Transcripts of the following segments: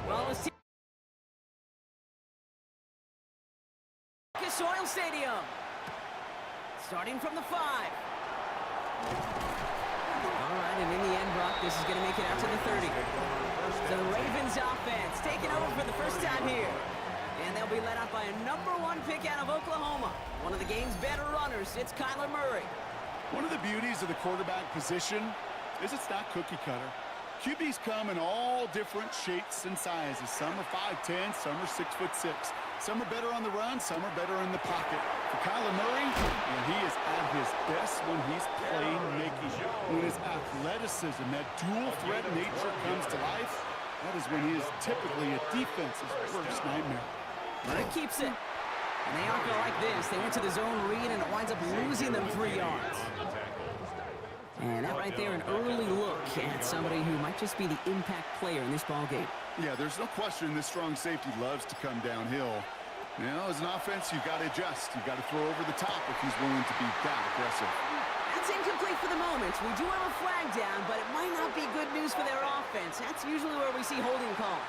Well, Soil Stadium. Starting from the 5. All right, and in the end, Brock, this is going to make it out to the 30. So the Ravens offense taking over for the first time here. And they'll be led out by a #1 pick out of Oklahoma. One of the game's better runners, it's Kyler Murray. One of the beauties of the quarterback position is it's not cookie cutter. QBs come in all different shapes and sizes. Some are 5'10", some are 6'6". Some are better on the run, some are better in the pocket. For Kyler Murray, he is at his best when he's playmaking. When his athleticism, that dual threat nature comes to life, that is when he is typically a defense's worst nightmare. Murray keeps it. And they aren't going to like this. They went to the zone read, and it winds up losing them 3 yards. And that right there, an early look at somebody who might just be the impact player in this ballgame. Yeah, there's no question this strong safety loves to come downhill. You know, as an offense, you've got to adjust. You've got to throw over the top if he's willing to be that aggressive. That's incomplete for the moment. We do have a flag down, but it might not be good news for their offense. That's usually where we see holding calls.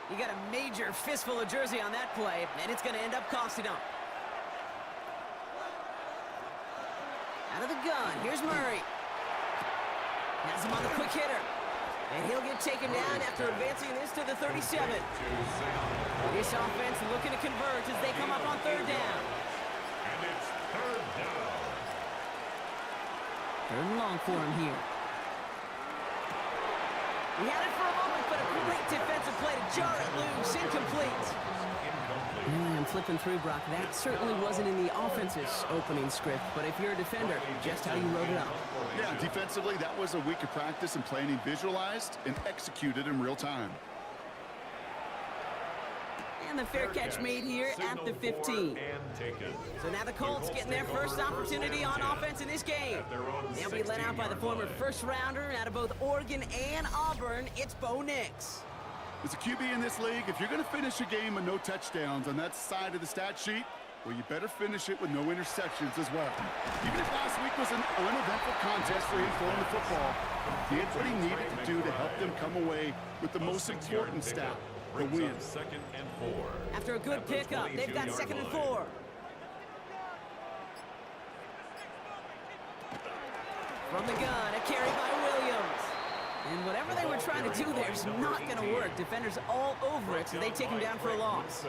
You got a major fistful of jersey on that play, and it's going to end up costing them. Out of the gun, here's Murray. Has him on the quick hitter. And he'll get taken down after advancing this to the 37. This offense looking to convert as they come up on 3rd down. And it's 3rd down. 3rd and long for him here. He had it for a moment, but a great defensive play to jar it loose. Incomplete. I'm flipping through, Brock. That certainly wasn't in the offense's opening script, but if you're a defender, just how you wrote it up. Yeah, defensively, that was a week of practice and planning visualized and executed in real time. And the fair catch made here at the 15. So now the Colts getting their first opportunity on offense in this game. They'll be led out by the former first-rounder out of both Oregon and Auburn. It's Bo Nix. As a QB in this league, if you're going to finish a game with no touchdowns on that side of the stat sheet, well, you better finish it with no interceptions as well. Even if last week was an uneventful contest for him throwing the football, he did what he needed to do to help them come away with the most important stat, the Brings win. up 2nd and 4. After a good At the pickup, they've got 22-yard 2nd and line. 4. From the gun, a carry by Williams. And whatever they were trying to do there is not going to work. Defenders all over it, so they take him down for a loss.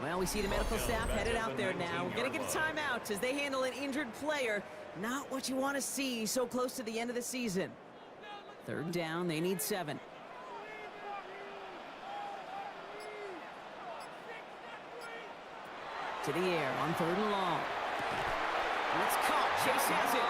Well, we see the medical staff headed out there now. We're going to get a timeout as they handle an injured player. Not what you want to see so close to the end of the season. 3rd down, they need 7. To the air on 3rd and long. And it's caught. Chase has it.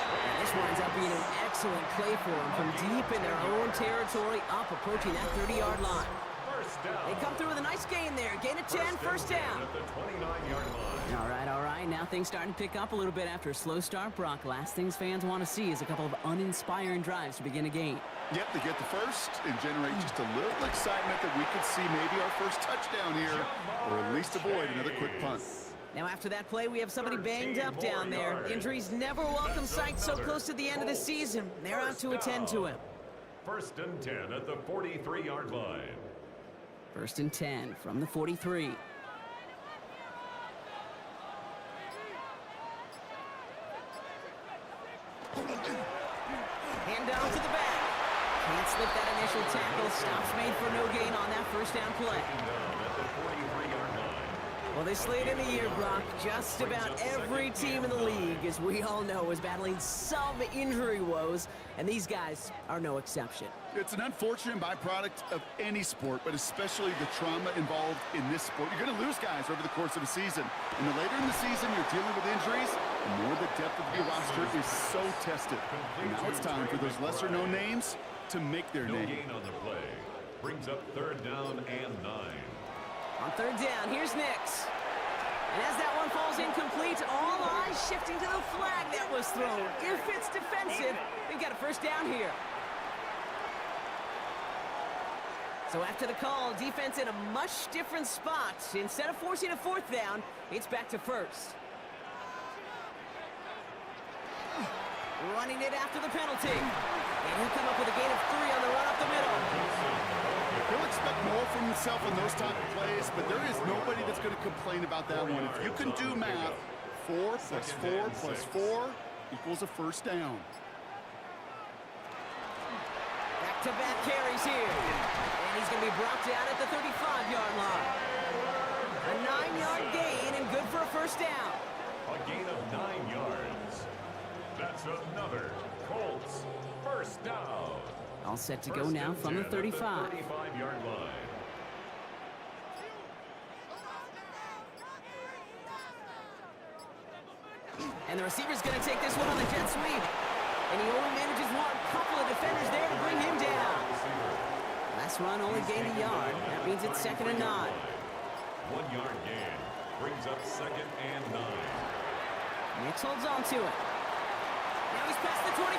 And this winds up being an excellent play for them from deep in their own territory, up approaching that 30-yard line. First down. They come through with a nice gain there. Gain of 10, first down. At the 29-yard line. All right. Now things starting to pick up a little bit after a slow start, Brock. Last things fans want to see is a couple of uninspiring drives to begin a game. Yep, they get the first and generate just a little excitement that we could see maybe our first touchdown here, or at least avoid another quick punt. Now after that play, we have somebody banged up down there. Injuries never welcome sight so close to the end of the season. They're out to attend to him. 1st and 10 at the 43-yard line. 1st and 10 from the 43. Hand down to the back. Can't slip that initial tackle. Stops made for no gain on that first down play. Down at the 43-yard line. Well, this late in the year, Brock, just about every team in the league, as we all know, is battling some injury woes, and these guys are no exception. It's an unfortunate byproduct of any sport, but especially the trauma involved in this sport. You're going to lose guys over the course of a season. And the later in the season you're dealing with injuries, the more the depth of your roster is so tested. And now it's time for those lesser-known names to make their No name. gain on the play. Brings up 3rd down and 9. On 3rd down, here's Nix. And as that one falls incomplete, all eyes shifting to the flag that was thrown. If it's defensive, we've got a first down here. So after the call, defense in a much different spot. Instead of forcing a 4th down, it's back to 1st. Running it after the penalty. And he'll come up with a gain of 3 on the run up the middle. He'll expect more from himself in those type of plays, but there is nobody that's going to complain about that one. If you can do math, 4 plus 4 plus 4 equals a first down. Back-to-back carries here. And he's going to be brought down at the 35-yard line. A 9-yard gain and good for a first down. A gain of 9 yards. That's another Colts first down. All set to go now from the 35. 35-yard line. And the receiver's going to take this one on the jet sweep. And he only manages one. Couple of defenders there to bring him down. Last run only gained a yard. That means it's 2nd and 9. 1-yard gain. Brings up 2nd and 9. Nix holds on to it. Now he's past the 25.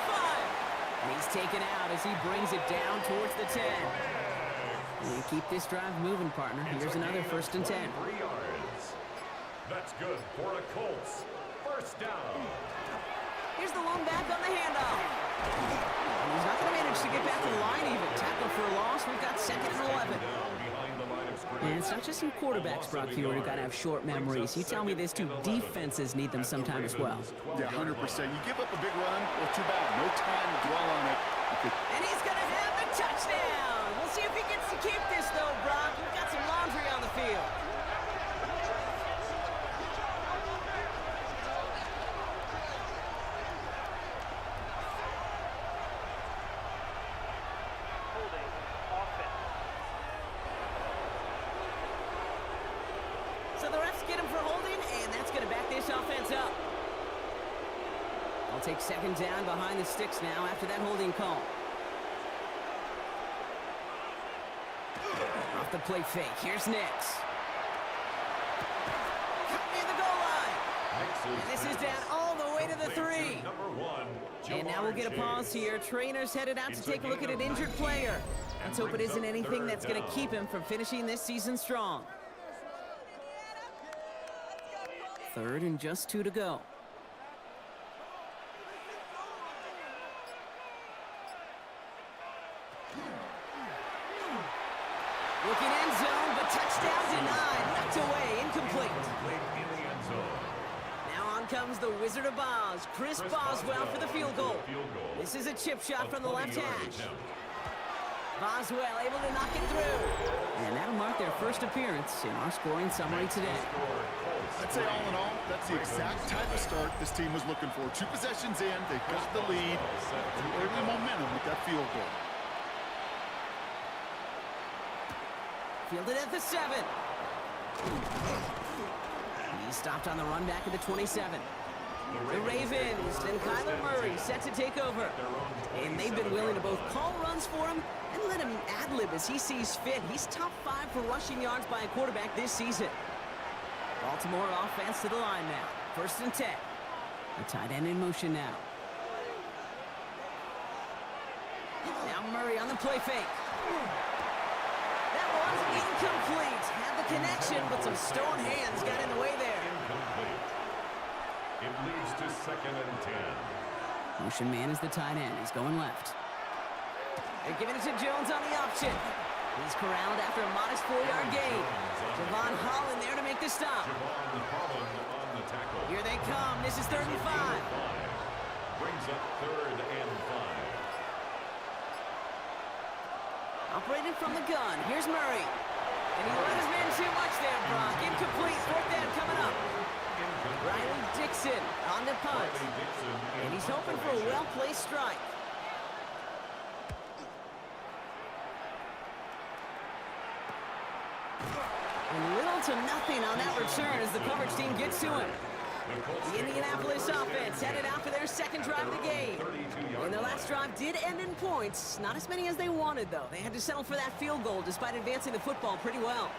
And he's taken out as he brings it down towards the 10. And keep this drive moving, partner. Here's another 1st and 10. 3 yards. That's good for a Colts first down. Here's the lone back on the handoff. And he's not going to manage to get back to the line even. Tackle for a loss. We've got 2nd and 11. Behind the line of scrimmage. And it's not just some quarterbacks, Brock, here who got to have short memories. You tell me this too, defenses need them sometime as well. Yeah, 100%. You give up a big run, well, too bad. No time to dwell on it. And he's going to have the touchdown. We'll see if he gets to keep this, though, Brock. We've got some laundry on the field. So the refs get him for holding, and that's going to back this offense up. I'll take 2nd down behind the sticks now after that holding call. Off the play fake. Here's Nix. Cut near the goal line. And this is down all the way to the 3. And now we'll get a pause here. Trainer's headed out to take a look at an injured player. Let's hope it isn't anything that's going to keep him from finishing this season strong. 3rd and just 2 to go. Looking 9, knocked away, incomplete. In the end zone. Now on comes the Wizard of Boz, Chris Boswell for the field goal. This is a chip shot from the left hash. Boswell able to knock it through. And that'll mark their first appearance in our scoring summary today. I'd say all in all, that's the exact type of start this team was looking for. 2 possessions in, they've got the lead, some early momentum with that field goal. Fielded at the 7. He's stopped on the run back at the 27. The Ravens and Kyler Murray set to take over. And they've been willing to both call runs for him and let him ad-lib as he sees fit. He's top 5 for rushing yards by a quarterback this season. Baltimore offense to the line now. 1st and 10. A tight end in motion now. Now Murray on the play fake. That one's incomplete. Had the connection, but some stone hands got in the way there. Incomplete. It leads to 2nd and 10. Motion man is the tight end. He's going left. They're giving it to Jones on the option. He's corralled after a modest 4-yard gain. Javon Holland there to make the stop. Javon Holland on the tackle. Here they come. This is 3rd and 5. Brings up 3rd and 5. Operating from the gun. Here's Murray. And he let his man too much there, Brock. Incomplete. 4th down coming up. Riley Dixon on the punt. And he's hoping for a well-placed strike. And little to nothing on that return as the coverage team gets to him. The Indianapolis offense headed out for their 2nd drive of the game. And their last drive did end in points. Not as many as they wanted, though. They had to settle for that field goal despite advancing the football pretty well.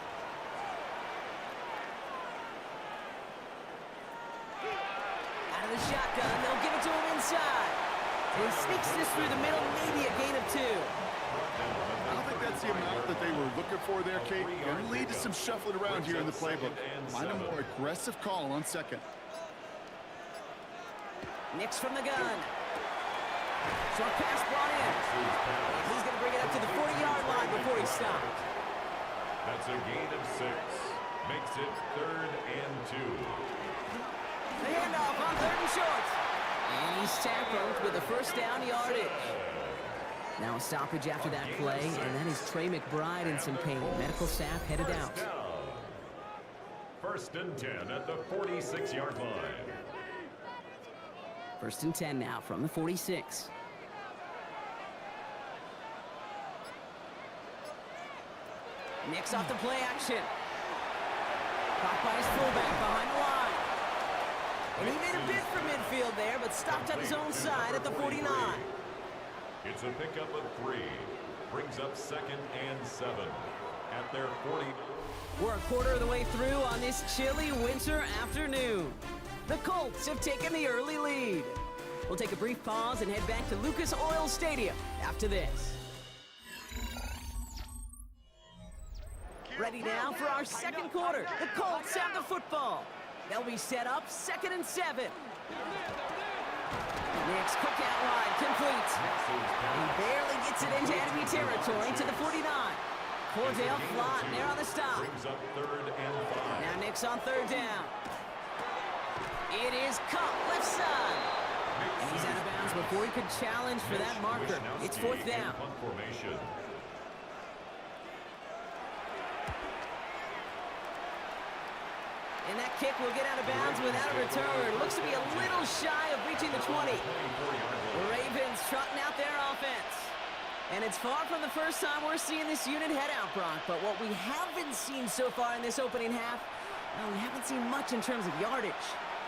Out of the shotgun, they'll give it to him inside. And he sneaks this through the middle, maybe a gain of 2. I don't think that's the amount that they were looking for there, Kate. Going to lead to some shuffling around here in the playbook. Find a more aggressive call on 2nd. Nix from the gun. Short pass brought in. And he's going to bring it up to the 40-yard line before he stopped. That's a gain of 6. Makes it 3rd and 2. The handoff on 3rd and short. And he's tackled with the 1st down yardage. Now a stoppage after that play, and that is Trey McBride in some pain. Medical staff headed out. 1st and 10 at the 46-yard line. 1st and 10 now from the 46. Nix off the play action. Caught by his fullback behind the line. And he made a bid for midfield there, but stopped on his own side at the 49. It's a pickup of 3. Brings up 2nd and 7 at their 40. We're a quarter of the way through on this chilly winter afternoon. The Colts have taken the early lead. We'll take a brief pause and head back to Lucas Oil Stadium after this. Ready now for our 2nd quarter. The Colts have the football. They'll be set up 2nd and 7. Nix quick out wide, complete. He barely gets it into enemy territory to the 49. Cordell Flott there on the stop. Brings up 3rd and 5. Now Nix on 3rd down. It is caught left side. And he's out of bounds before he could challenge for that marker. It's 4th down. Punt formation. And that kick will get out of bounds without a return. Looks to be a little shy of reaching the 20. The Ravens trotting out their offense. And it's far from the first time we're seeing this unit head out, Brock. But what we haven't seen so far in this opening half, well, we haven't seen much in terms of yardage.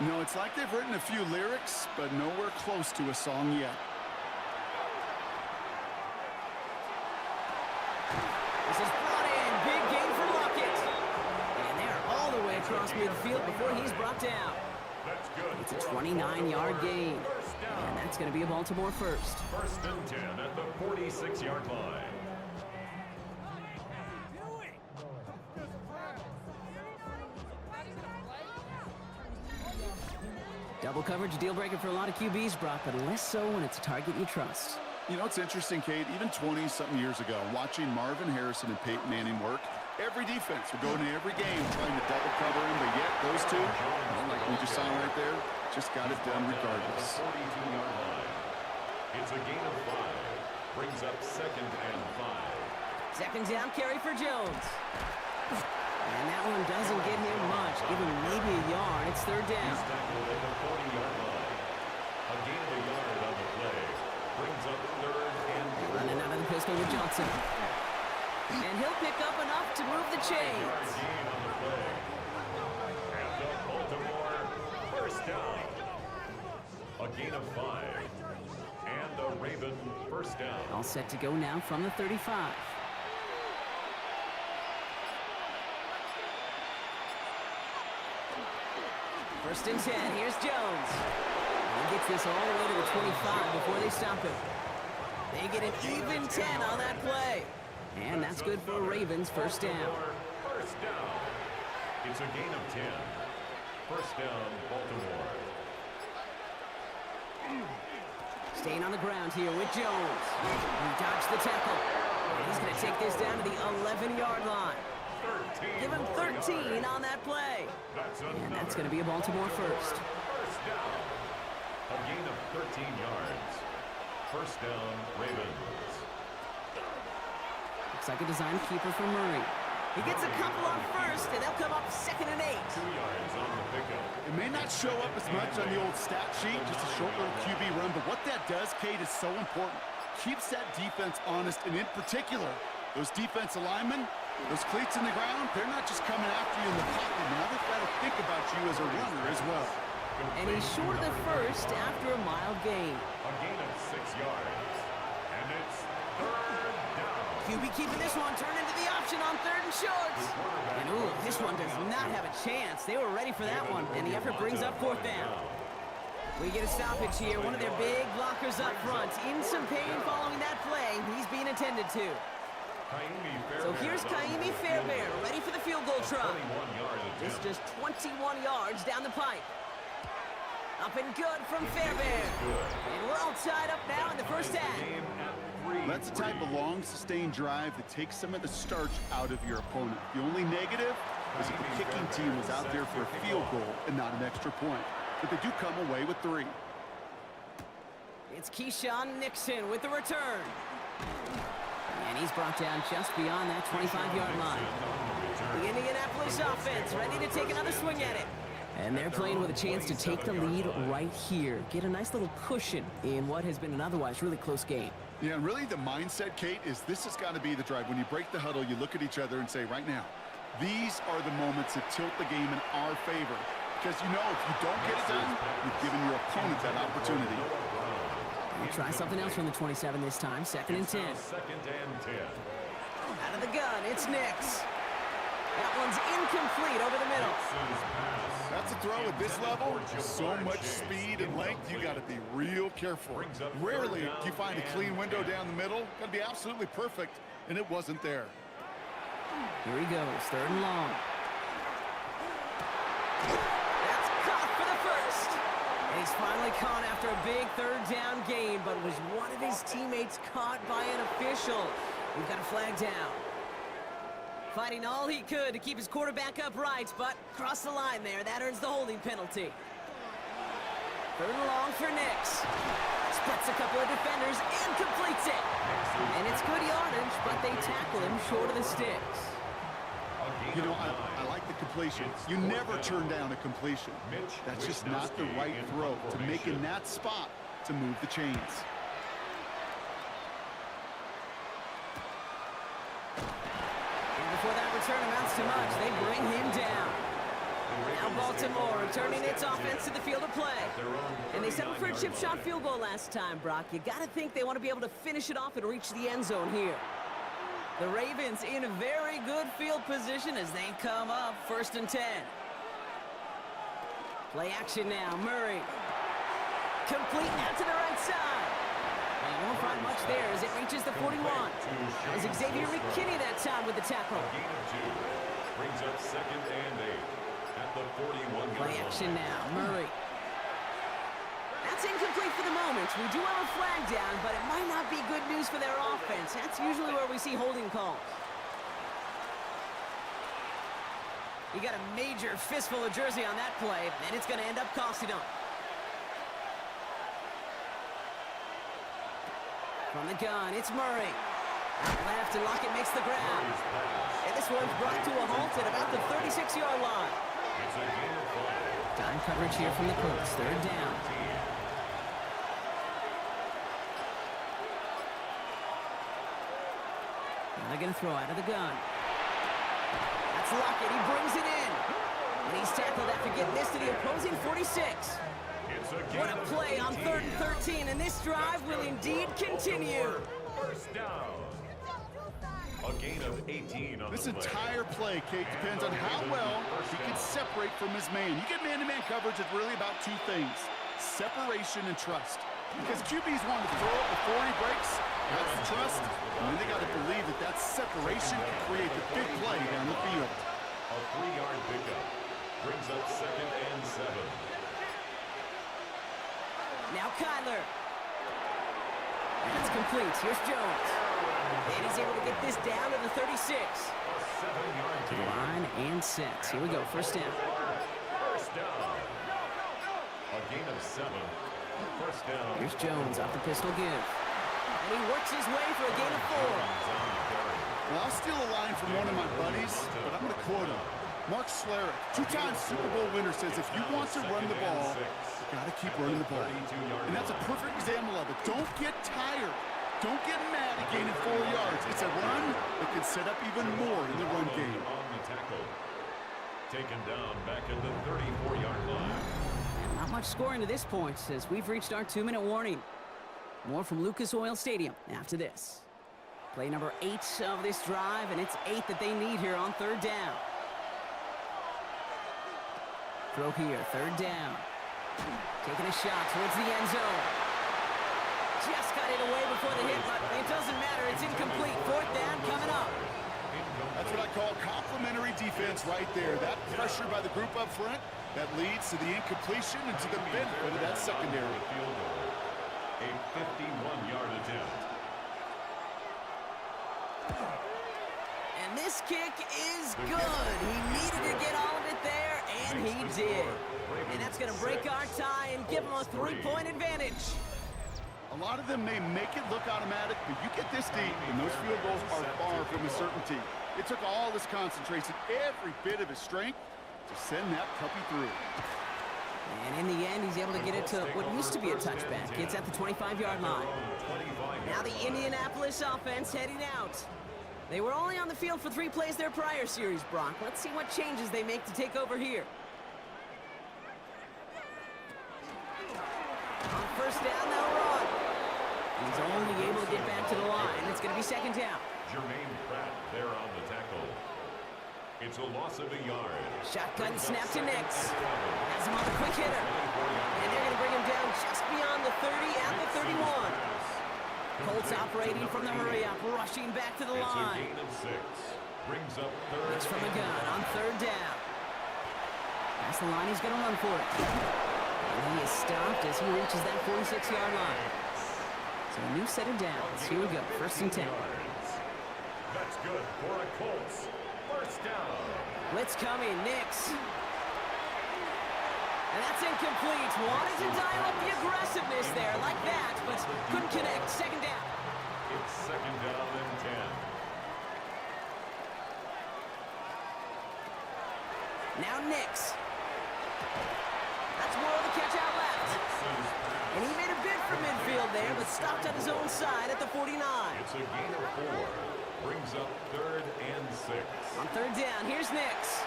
No, it's like they've written a few lyrics, but nowhere close to a song yet. This is brought in. Big gain for Lockett. And they're all the way across midfield before he's brought down. That's good. It's a 29-yard gain. And that's going to be a Baltimore first. 1st and 10 at the 46-yard line. Double coverage, deal breaker for a lot of QBs, Brock, but less so when it's a target you trust. You know, it's interesting, Kate, even 20-something years ago, watching Marvin Harrison and Peyton Manning work, Every defense will go into every game trying to double cover him, but yet those two, well, like we just saw right there, just got it done regardless. 42-yard line. It's a gain of 5. Brings up 2nd and 5. Second down carry for Jones. And that one doesn't get him much. Give him maybe a yard. It's third down. He's tackled at the 40-yard line. A gain of a yard on the play. Brings up 3rd and 4. Running out of the pistol with Johnson. And he'll pick up enough to move the chains. Gain on the play. And the Baltimore first down. A gain of 5. And the Raven first down. All set to go now from the 35. First and 10. Here's Jones. He gets this all the way to the 25 before they stop him. They get an even 10 on that play. And that's good for Ravens first down. First down. It's a gain of 10. First down, Baltimore. Staying on the ground here with Jones. He dodged the tackle. And he's going to take this down to the 11-yard line. Give him 13 on that play. And that's going to be a Baltimore first. First down. A gain of 13 yards. First down, Ravens. Looks like a design keeper for Murray. He gets a couple on first, and they'll come up 2nd and 8. 2 yards on the pickup. It may not show up as much on the old stat sheet, just a short little QB run, but what that does, Kate, is so important. Keeps that defense honest, and in particular, those defensive linemen, those cleats in the ground, they're not just coming after you in the pocket. Now they've got to think about you as a runner as well. And he's short of the first after a mild gain. A gain of 6 yards. And it's 3rd down. QB keeping this one, turn into the option on 3rd and shorts. And ooh, this one does not have a chance. They were ready for that one, and the effort brings up 4th down. We get a stoppage here. One of their big blockers up front. In some pain following that play. He's being attended to. So here's Kaimi Fairbairn, ready for the field goal try. It's just 21 yards down the pipe. Up and good from Fairbairn. And we're all tied up now in the first half. That's the type of long, sustained drive that takes some of the starch out of your opponent. The only negative is if the kicking team was out there for a field goal and not an extra point. But they do come away with 3. It's Keyshawn Nixon with the return. And he's brought down just beyond that 25-yard line. The Indianapolis offense ready to take another swing at it. And they're playing with a chance to take the lead right here. Get a nice little cushion in what has been an otherwise really close game. Yeah, and really the mindset, Kate, is this has got to be the drive. When you break the huddle, you look at each other and say, right now, these are the moments that tilt the game in our favor. Because you know if you don't get it done, you've given your opponent that opportunity. We'll try something else from the 27 this time. 2nd and 10. 2nd and 10. Out of the gun, it's Nix. That one's incomplete over the middle. That's a throw at this level. So much speed and length, you got to be real careful. Rarely do you find a clean window down the middle. Got to be absolutely perfect, and it wasn't there. Here he goes, 3rd and long. That's caught for the first. And he's finally caught after a big 3rd down gain, but was one of his teammates caught by an official. We've got a flag down. Fighting all he could to keep his quarterback upright, but crossed the line there. That earns the holding penalty. 3rd and long for Nix. Splits a couple of defenders and completes it. And it's good yardage, but they tackle him short of the sticks. You know, I like the completion. You never turn down a completion. That's just not the right throw to make in that spot to move the chains. Before that return amounts to much, they bring him down. Now Baltimore returning its offense to the field of play. And they settled for a chip shot field goal last time, Brock. You got to think they want to be able to finish it off and reach the end zone here. The Ravens in a very good field position as they come up 1st and 10. Play action now, Murray. Complete now to the right side. And you won't find much there as it reaches the 41. That was Xavier McKinney that time with the tackle. Gain of 2. Brings up 2nd and 8 at the 41. Play action now, Murray. That's incomplete for the moment. We do have a flag down, but it might not be good news for their offense. That's usually where we see holding calls. He got a major fistful of jersey on that play, and it's going to end up costing him. From the gun, it's Murray. Out left, and Lockett makes the grab. And this one's brought to a halt at about the 36-yard line. Time coverage here from the Colts. Third down. Now they're going to throw out of the gun. That's Lockett. He brings it in. And he's tackled after getting this to the opposing 46. What a play on 3rd and 13, and this drive will indeed continue. First down. A gain of 18 on This the play. entire play, Kate, depends on how well he can separate from his man. You get man-to-man coverage, it's really about two things: separation and trust. Because QBs want to throw it before he breaks. That's the trust. And then they got to believe that that separation can create the big play down the field. A 3-yard pickup brings up 2nd and 7. Now Kyler. That's complete. Here's Jones. And he's able to get this down to the 36. A 7-yard To the line and sets. Here we go. First down. First down. A gain of 7. First down. Here's Jones off the pistol give. And he works his way for a gain of 4. Well, I'll steal a line from one of my buddies, but I'm going to quote him. Mark Schlereth, 2-time Super Bowl winner, says if you want to run the ball, you got to keep running the ball. And that's a perfect example of it. Don't get tired. Don't get mad at gaining 4 yards. It's a run that can set up even more in the run game. On the tackle. Taken down back at the 34-yard line. And not much scoring to this point as we've reached our 2-minute warning. More from Lucas Oil Stadium after this. Play number 8 of this drive, and it's 8 that they need here on 3rd down. Throw here, 3rd down. Taking a shot towards the end zone. Just got it away before the hit, but it doesn't matter. It's incomplete. 4th down coming up. That's what I call complimentary defense right there. That pressure by the group up front, that leads to the incompletion and to the benefit of that secondary. A 51-yard attempt. And this kick is good. He needed to get all of it there, and he did. And that's going to break our tie and give him a 3-point advantage. A lot of them may make it look automatic, but you get this deep, and those field goals are far from a certainty. It took all his concentration, every bit of his strength, to send that puppy through. And in the end, he's able to get it to what used to be a touchback. It's at the 25-yard line. Now the Indianapolis offense heading out. They were only on the field for 3 plays their prior series, Brock. Let's see what changes they make to take over here. On 1st down, they'll run. He's only able to get back to the line. It's going to be 2nd down. Jermaine Pratt there on the tackle. It's a loss of a yard. Shotgun snap to Nix. Has him on the quick hitter. And they're going to bring him down just beyond the 30 at the 31. Colts operating from the hurry-up, rushing back to the line. It's a gain of 6. Brings up 3rd. It's from a gun on 3rd down. That's the line he's going to run for it. And he is stopped as he reaches that 46-yard line. So a new set of downs. Here we go, 1st and 10. That's good for a Colts. 1st down. Blitz coming, Nix. And that's incomplete. Wanted to dial up the aggressiveness there like that, but couldn't connect. 2nd down. It's 2nd down and 10. Now Nix. That's more of the catch out left. And he made a bid for midfield there, but stopped on his own side at the 49. It's a gain of 4. Brings up 3rd and 6. On 3rd down, here's Nix.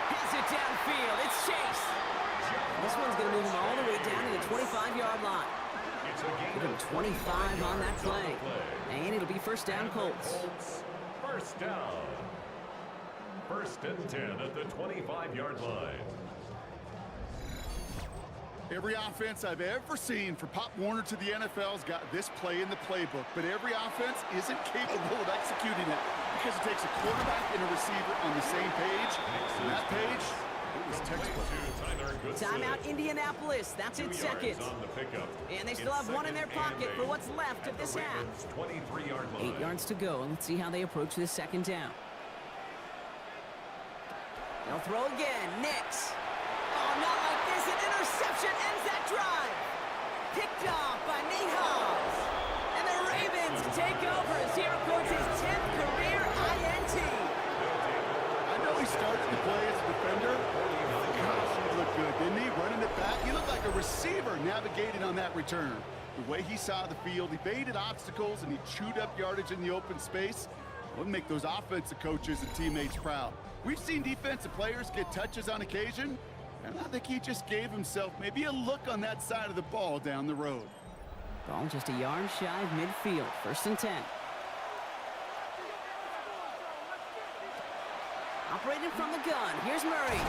Has it downfield. It's Chase. This one's going to move him all the way down to the 25-yard line. It's a gain Give him 25 on that play. And it'll be 1st down Colts. 1st down. 1st and 10 at the 25-yard line. Every offense I've ever seen from Pop Warner to the NFL's got this play in the playbook, but every offense isn't capable of executing it because it takes a quarterback and a receiver on the same page. And that page, it was textbook. Timeout Indianapolis. That's it, 2nd. And they still have 1 in their pocket for what's left of this half. 8 yards to go, and let's see how they approach this 2nd down. They'll throw again. Nix. Oh, not like this. An interception ends that drive. Picked off by Nate Hobbs. And the Ravens take over as he records his 10th career INT. I know he started to play as a defender. Gosh, he looked good, didn't he? Running it back. He looked like a receiver navigating on that return. The way he saw the field, he baited obstacles and he chewed up yardage in the open space. Would make those offensive coaches and teammates proud. We've seen defensive players get touches on occasion, and I think he just gave himself maybe a look on that side of the ball down the road. Ball just a yard shy of midfield. 1st and 10. Operating from the gun. Here's Murray.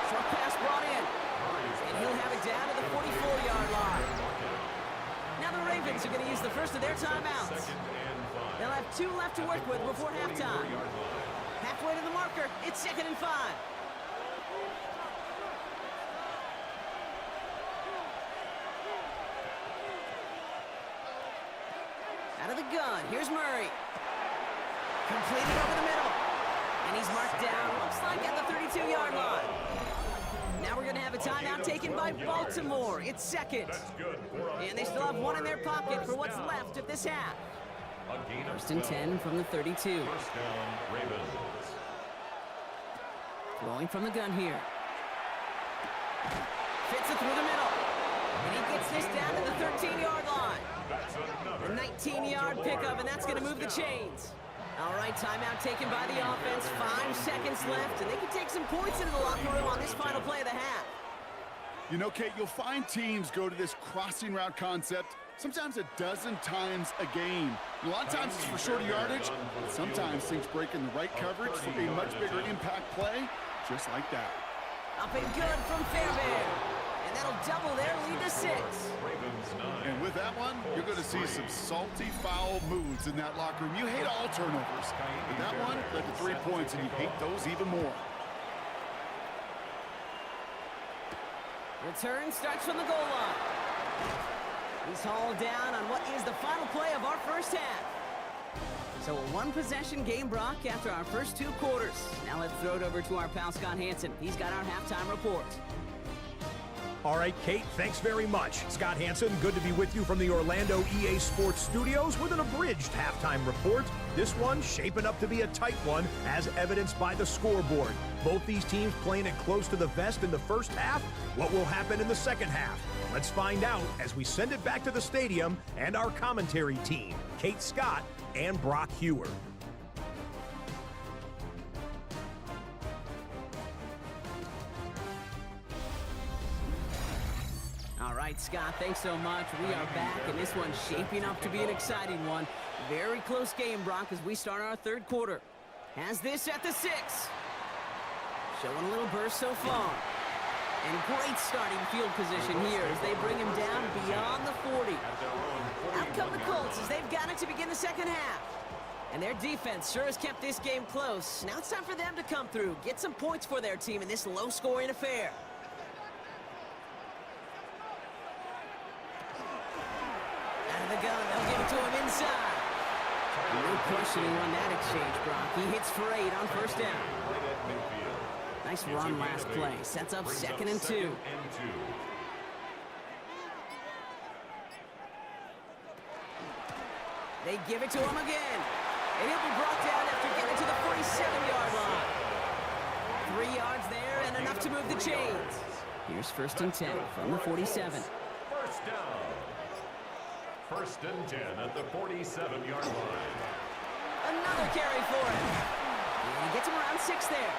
Short pass brought in. And he'll have it down to the 44-yard line. Now the Ravens are going to use the first of their timeouts. They'll have 2 left to work with before halftime. Halfway to the marker. It's 2nd and 5. Out of the gun. Here's Murray. Completed over the middle. And he's marked down, looks like at the 32-yard line. Now we're going to have a timeout taken by Baltimore. It's 2nd. And they still have 1 in their pocket for what's left of this half. 1st and 10 from the 32. First down, Ravens. Throwing from the gun here. Fits it through the middle. And he gets this down to the 13-yard line. A 19-yard pickup, and that's going to move the chains. All right, timeout taken by the offense. 5 seconds left, and they can take some points into the locker room on this final play of the half. You know, Kate, you'll find teams go to this crossing route concept sometimes a dozen times a game. A lot of times it's for shorter yardage, but sometimes things break in the right coverage for a much bigger impact play, just like that. Up and good from Fairbairn. And that'll double their lead to 6. And with that one, you're going to see some salty, foul moves in that locker room. You hate all turnovers. But that one led to 3 points, and you hate those even more. Return starts from the goal line. He's hauled down on what is the final play of our first half. So a 1-possession game, Brock, after our first 2 quarters. Now let's throw it over to our pal Scott Hansen. He's got our halftime report. All right, Kate, thanks very much. Scott Hansen, good to be with you from the Orlando EA Sports Studios with an abridged halftime report. This one shaping up to be a tight one, as evidenced by the scoreboard. Both these teams playing it close to the vest in the first half. What will happen in the second half? Let's find out as we send it back to the stadium and our commentary team, Kate Scott and Brock Hewer. All right, Scott, thanks so much. We are back, and this one's shaping up to be an exciting one. Very close game, Brock, as we start our 3rd quarter. Has this at the 6. Showing a little burst so far. And great starting field position here as they bring him down beyond the 40. Out come the Colts as they've got it to begin the second half. And their defense sure has kept this game close. Now it's time for them to come through, get some points for their team in this low-scoring affair. Out of the gun, they'll give it to him inside. No questioning on that exchange, Brock. He hits for 8 on first down. Nice run last play. Sets up 2nd and 2. They give it to him again. And he'll be brought down after getting to the 47-yard line. 3 yards there and enough to move the chains. Here's 1st and 10 from the 47. First down. 1st and 10 at the 47-yard line. Another carry for him. And he gets him around 6 there.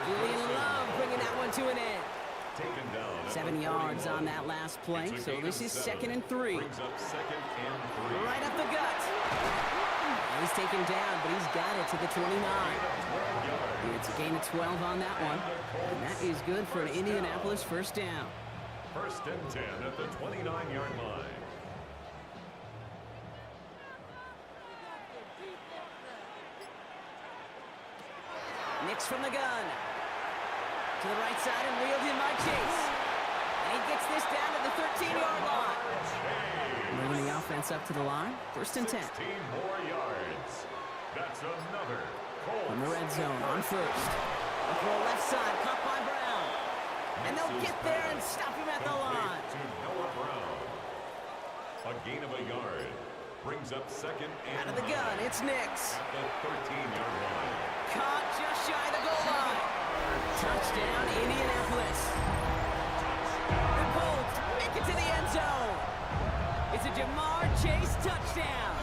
Julian Love bringing that one to an end. 7 yards on that last play, so this is 2nd and 3. Brings up 2nd and 3. Right up the gut. He's taken down, but he's got it to the 29. It's a gain of 12 on that one. And that is good for an Indianapolis first down. 1st and 10 at the 29-yard line. Nix from the gun. To the right side and wheeled in by Chase. And he gets this down to the 13-yard line. Moving the offense up to the line. 1st and 10. 16 more yards. That's another. From the red zone on 1st. throw left side, caught by Brown. And they'll get there and stop him at the line. To Noah Brown. A gain of a yard. Brings up second and Out of the gun, it's Nix. at the 13-yard line. Caught just shy of the goal line. Touchdown, Indianapolis. The Colts make it to the end zone. It's a Jamar Chase touchdown.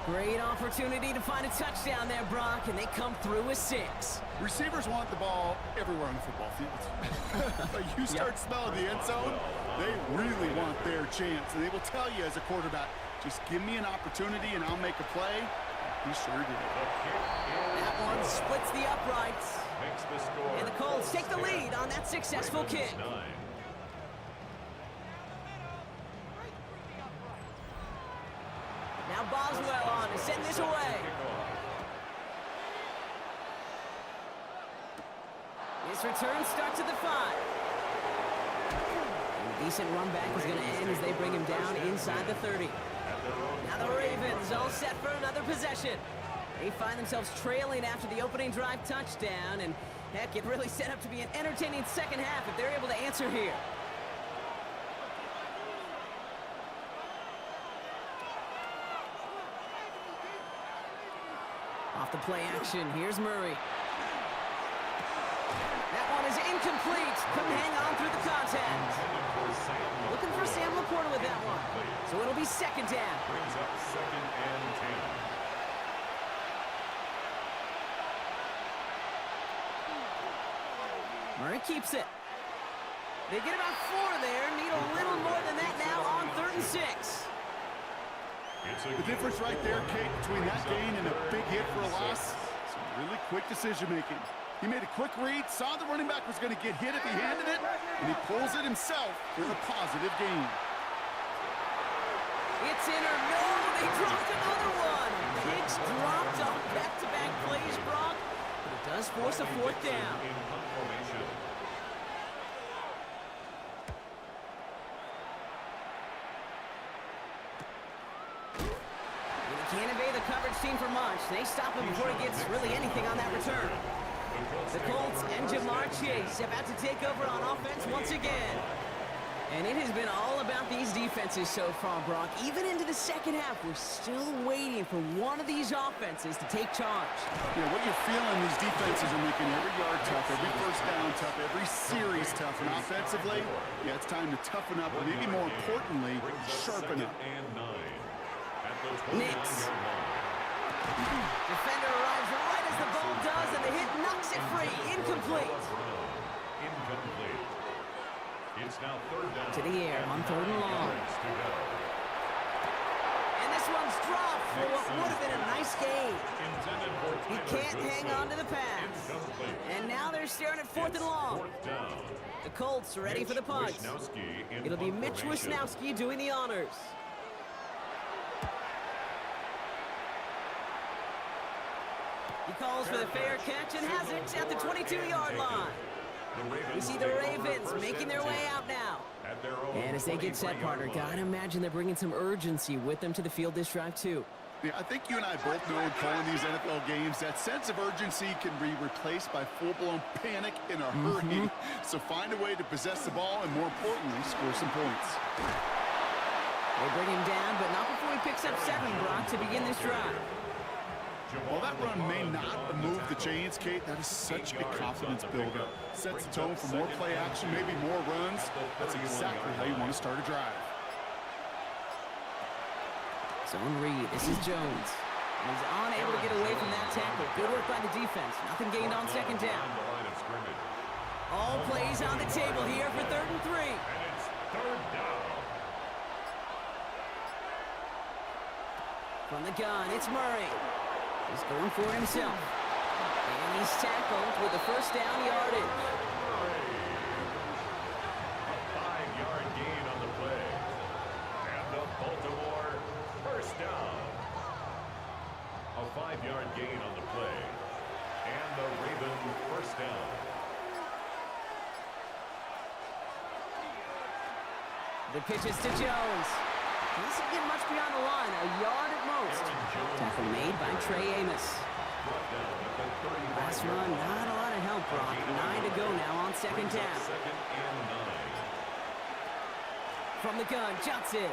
Great opportunity to find a touchdown there, Brock, and they come through with 6. Receivers want the ball everywhere on the football field. But you start smelling the end zone, they really want their chance. And they will tell you as a quarterback, just give me an opportunity and I'll make a play. He sure did. That one splits the uprights. Makes the score. And the Colts take the lead on that successful kick. 9. Now Boswell on to send this away. This return starts at the 5. And a decent run back is going to end as they bring him down inside the 30. Now the Ravens all set for another possession. They find themselves trailing after the opening drive touchdown, and heck, it really set up to be an entertaining second half if they're able to answer here. Off the play action, here's Murray. That one is incomplete. Couldn't hang on through the contact. Looking for Sam Laporta with that one. So it'll be second down. Brings up second and 10. Murray keeps it. They get about 4 there. Need a little more than that now on 3rd and 6. The difference right there, Kate, between that gain and a big hit for a loss, some really quick decision-making. He made a quick read, saw the running back was going to get hit if he handed it, and he pulls it himself for a positive gain. It's in or no, they dropped another one. Hicks dropped off back-to-back plays, Brock, but it does force a 4th down. In punt formation. Can't evade the coverage team for much. They stop him before he gets really anything on that return. The Colts and Jamar Chase about to take over on offense once again. And it has been all about these defenses so far, Brock. Even into the second half, we're still waiting for one of these offenses to take charge. Yeah, what you're feeling, these defenses are making every yard tough, every first down tough, every series tough. And offensively, yeah, it's time to toughen up, but maybe more importantly, sharpen up. Nix. Defender arrives right as the ball does, and the hit knocks it free. Incomplete. Incomplete. It's now 3rd down. To the air on 3rd and long. And this one's dropped for what would have been a nice gain. He can't hang on to the pass. And now they're staring at 4th and long. The Colts are ready for the punt. It'll be Mitch Wisnowski doing the honors. He calls for the fair catch and has it at the 22-yard line. We see the Ravens making their way out now. And as they get set, partner, gotta imagine they're bringing some urgency with them to the field this drive, too. Yeah, I think you and I both know in calling these NFL games, that sense of urgency can be replaced by full-blown panic in a hurry. So find a way to possess the ball and, more importantly, score some points. They bring him down, but not before he picks up 7, Brock, to begin this drive. While that run may not move the chains, Kate, that is such a confidence builder. Sets the tone for more play action, maybe more runs. That's exactly how you want to start a drive. Zone read. This is Jones. And he's unable to get away from that tackle. Good work by the defense. Nothing gained on 2nd down. All plays on the table here for 3rd and 3. And it's 3rd down. From the gun, it's Murray. He's going for it himself. And he's tackled with the first down yardage. A 5-yard gain on the play. And the Baltimore first down. A 5-yard gain on the play. And the Raven first down. The pitch is to Jones. Doesn't get much beyond the line, a yard at most. Tackle made by Trey Amos. Brought down at the 35. Last run, not a lot of help, Brock. 9 to go now on second down. Second and 9. From the gun, Johnson.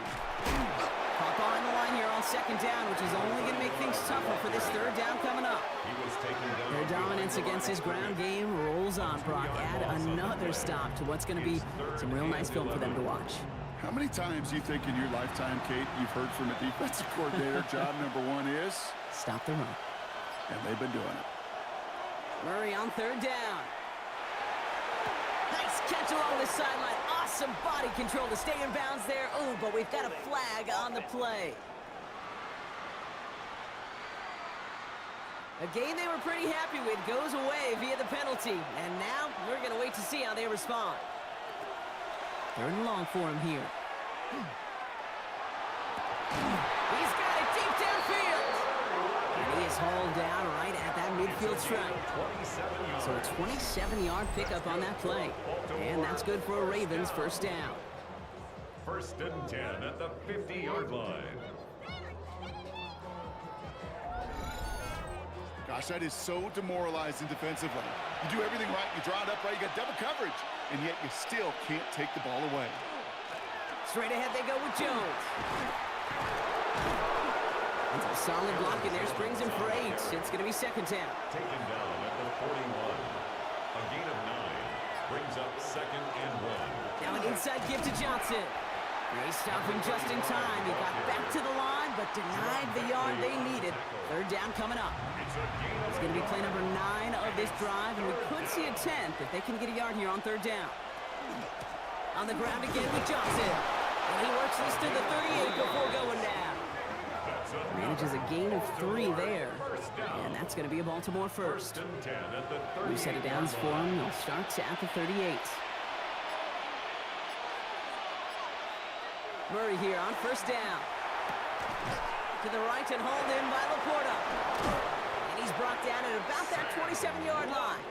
Caught behind the line here on second down, which is only going to make things tougher for this third down coming up. He was taken down. Their dominance against his ground game rolls on, Brock. Add another stop to what's going to be some real nice film for them to watch. How many times do you think in your lifetime, Kate, you've heard from a defensive coordinator, job number one is? Stop the run. And they've been doing it. Murray on third down. Nice catch along the sideline. Awesome body control to stay in bounds there. Ooh, but we've got a flag on the play. A game they were pretty happy with goes away via the penalty. And now we're going to wait to see how they respond. Third and long for him here. He's got it deep downfield. And he is hauled down right at that midfield stripe. So a 27-yard pickup on that play. And that's good for a Ravens first down. First and 10 at the 50-yard line. Gosh, that is so demoralizing defensively. You do everything right, you draw it up right, you got double coverage, and yet you still can't take the ball away. Straight ahead they go with Jones. It's a solid block in there, springs him for 8. It's going to be second down. Taken down at the 41. A gain of 9 brings up second and 1. Now an inside give to Johnson. They stop him just in time. He got back to the line, but denied the yard they needed. Third down coming up. It's going to be play number 9 of this drive, and we could see a 10th if they can get a yard here on third down. On the ground again with Johnson. And he works this to the 38 before going down. Manages a gain of 3 there. And that's going to be a Baltimore first. New set of downs for him. They'll start at the 38. Murray here on first down. To the right and hauled in by Laporta. And he's brought down at about that 27-yard line.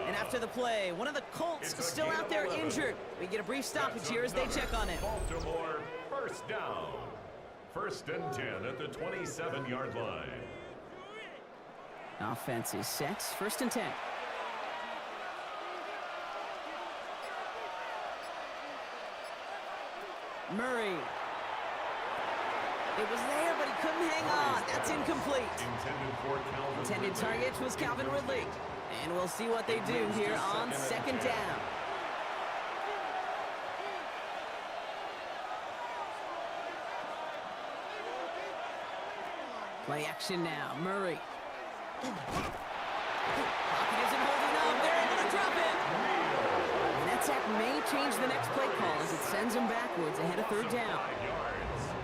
And after the play, one of the Colts still out there injured. We get a brief stoppage here as they check on him. Baltimore first down. First and 10 at the 27-yard line. Offense is set. First and 10. Murray. It was there, but he couldn't hang on. That's incomplete. Intended target was Calvin Ridley. And we'll see what they do here on second down. Play action now. Murray. Pocket isn't holding up. They're able to drop it. And that sack may change the next play call as it sends him backwards ahead of third down.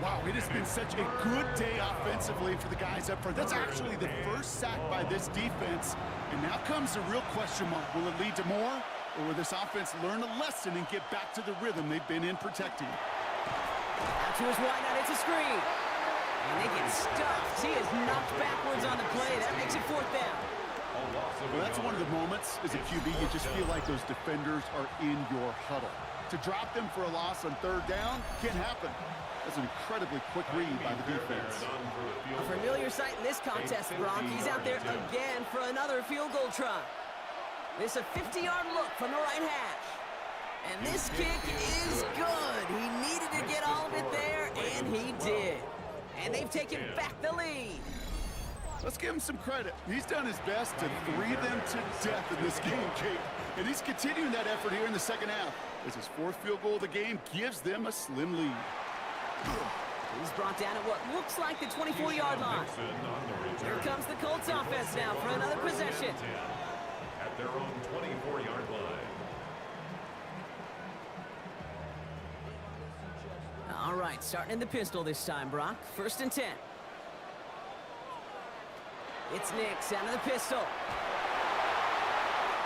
Wow, it has been such a good day offensively for the guys up front. That's actually the first sack by this defense. And now comes the real question mark. Will it lead to more? Or will this offense learn a lesson and get back to the rhythm they've been in protecting? Out to his wideout. It's a screen. And they get stuffed. He is knocked backwards on the play. That makes it fourth down. Well, that's one of the moments as a QB you just feel like those defenders are in your huddle. To drop them for a loss on third down can't happen. That's an incredibly quick read by the defense. A familiar sight in this contest, Brock. He's out there again for another field goal try. This a 50-yard look from the right hash. And this kick is good. He needed to get all of it there, and he did. And they've taken back the lead. Let's give him some credit. He's done his best to 3 them to death in this game, Kate. And he's continuing that effort here in the second half, as his 4th field goal of the game gives them a slim lead. He's brought down at what looks like the 24-yard line. Here comes the Colts offense now for another possession. At their own 24-yard line. All right, starting in the pistol this time, Brock. First and 10. It's Nix out of the pistol.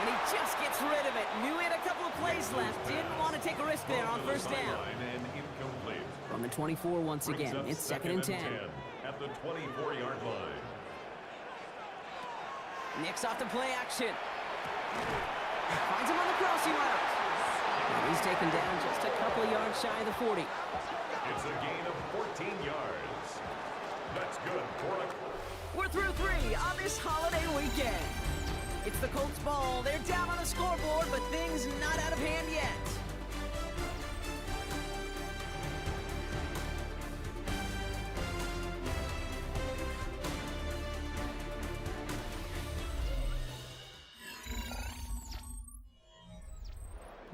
And he just gets rid of it. Knew he had a couple of plays left. Didn't want to take a risk there on first down. From the 24 once again, it's second and 10. At the 24-yard line. Nix off the play action. Finds him on the crossing route. And he's taken down just a couple of yards shy of the 40. It's a gain of 14 yards. That's good for a We're through 3 on this holiday weekend. It's the Colts ball. They're down on the scoreboard, but things not out of hand yet.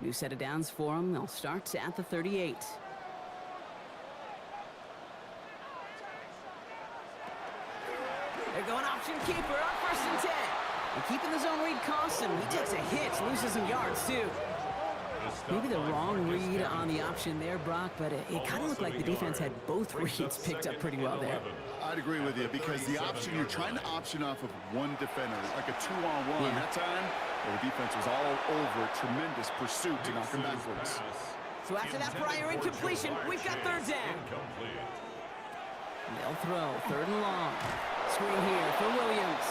New set of downs for them. They'll start at the 38. They're going option keeper on 1st and 10. And keeping the zone read costs him. He takes a hit, loses some yards too. Maybe the wrong read on the option there, Brock, but it kind of looked like the defense had both reads picked up pretty well there. I'd agree with you because the option, you're trying to option off of one defender, like a 2-on-1. Yeah. That time, the defense was all over it. Tremendous pursuit to knock him backwards. So after that prior incompletion, we've got 3rd down. They'll throw 3rd and long. Screen here for Williams.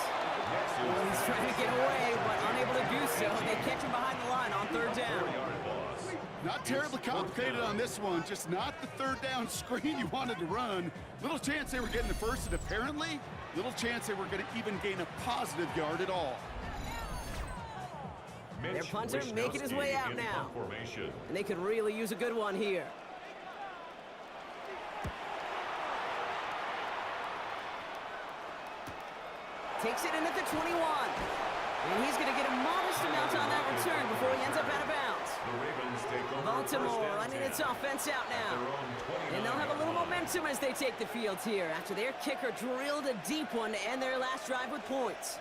He's trying to get away, but unable to do so. They catch him behind the line on 3rd down. Not terribly complicated on this one, just not the 3rd down screen you wanted to run. Little chance they were getting the first, and apparently, little chance they were going to even gain a positive yard at all. Their punter making his way out now. And they could really use a good one here. Takes it in at the 21. And he's going to get a modest amount on that return before he ends up out of bounds. Baltimore, I mean, it's offense out now. And they'll have a little momentum as they take the field here after their kicker drilled a deep one to end their last drive with points.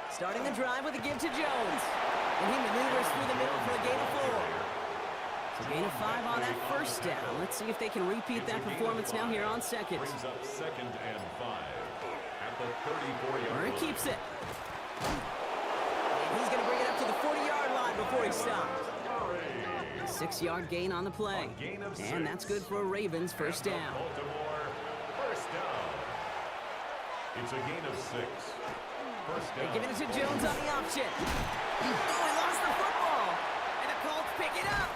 Starting the drive with a give to Jones. And he maneuvers through the middle for a gain of 4. So gain of 5 on that 1st down. Let's see if they can repeat that performance now here on 2nd. Brings up 2nd and 5 at the 34-yard Murray line. keeps it. And he's going to bring it up to the 40-yard line before he stops. A 6-yard gain on the play. And that's good for a Ravens 1st down. Baltimore, 1st down. It's a gain of 6. 1st They're down. giving it to Jones on the option. Oh, he lost the football. And the Colts pick it up.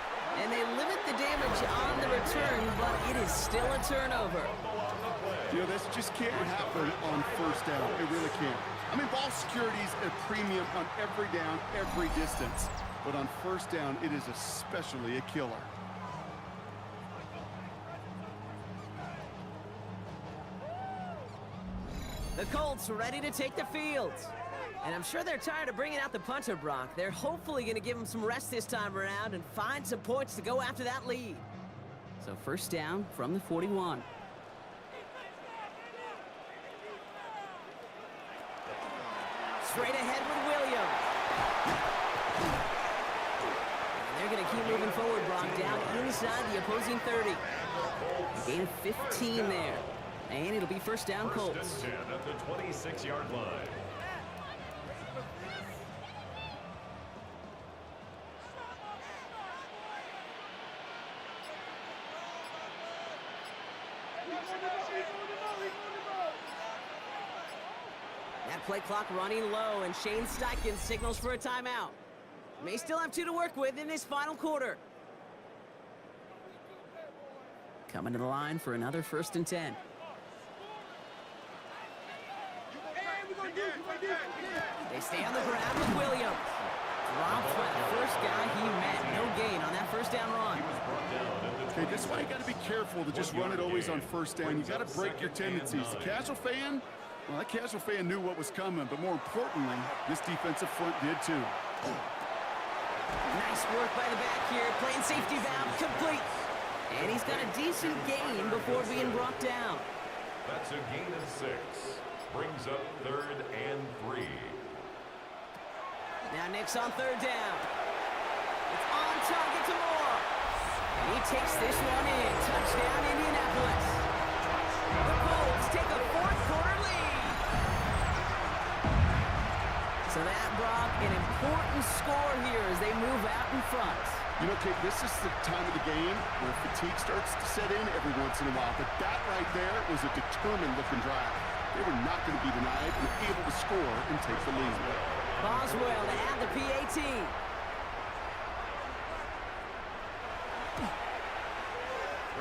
And they limit the damage on the return, but it is still a turnover. You know, this just can't happen on 1st down. It really can't. I mean, ball security's a premium on every down, every distance. But on 1st down, it is especially a killer. The Colts ready to take the field. And I'm sure they're tired of bringing out the punter, Brock. They're hopefully going to give him some rest this time around and find some points to go after that lead. So 1st down from the 41. Straight ahead with Williams. And they're going to keep moving forward, Brock, down inside the opposing 30. A gain of 15 there. And it'll be 1st down Colts. 1st and 10 at the 26-yard line. That play clock running low, and Shane Steichen signals for a timeout. May still have 2 to work with in this final quarter. Coming to the line for another 1st and 10. They stay on the ground with Williams. Drops by the first guy he met. No gain on that 1st down run. Okay, this is why you got to be careful to just run it always on 1st down. You got to break your tendencies. The casual fan, well, that casual fan knew what was coming, but more importantly, this defensive front did too. Nice work by the back here. Playing safety valve complete. And he's got a decent gain before being brought down. That's a gain of 6. Brings up 3rd and 3. Now Nick's on 3rd down. It's on target to Moore. And he takes this one in. Touchdown, Indianapolis. The Colts take a 4th quarter lead. So that, Brock, an important score here as they move out in front. You know, Kate, this is the time of the game where fatigue starts to set in every once in a while. But that right there was a determined-looking drive. They were not going to be denied and able to score and take the lead. Boswell to add the PAT.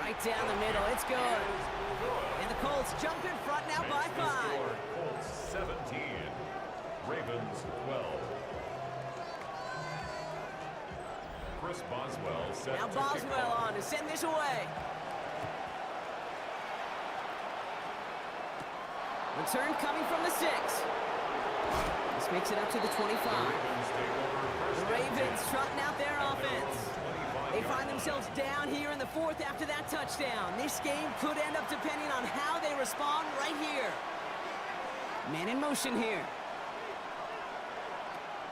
Right down the middle. It's good. And the Colts jump in front now by 5. Colts 17. Ravens 12. Chris Boswell set Now to Boswell kick off. on to send this away. Return coming from the 6. This makes it up to the 25. The Ravens trotting out their offense. They find themselves down here in the 4th after that touchdown. This game could end up depending on how they respond right here. Man in motion here.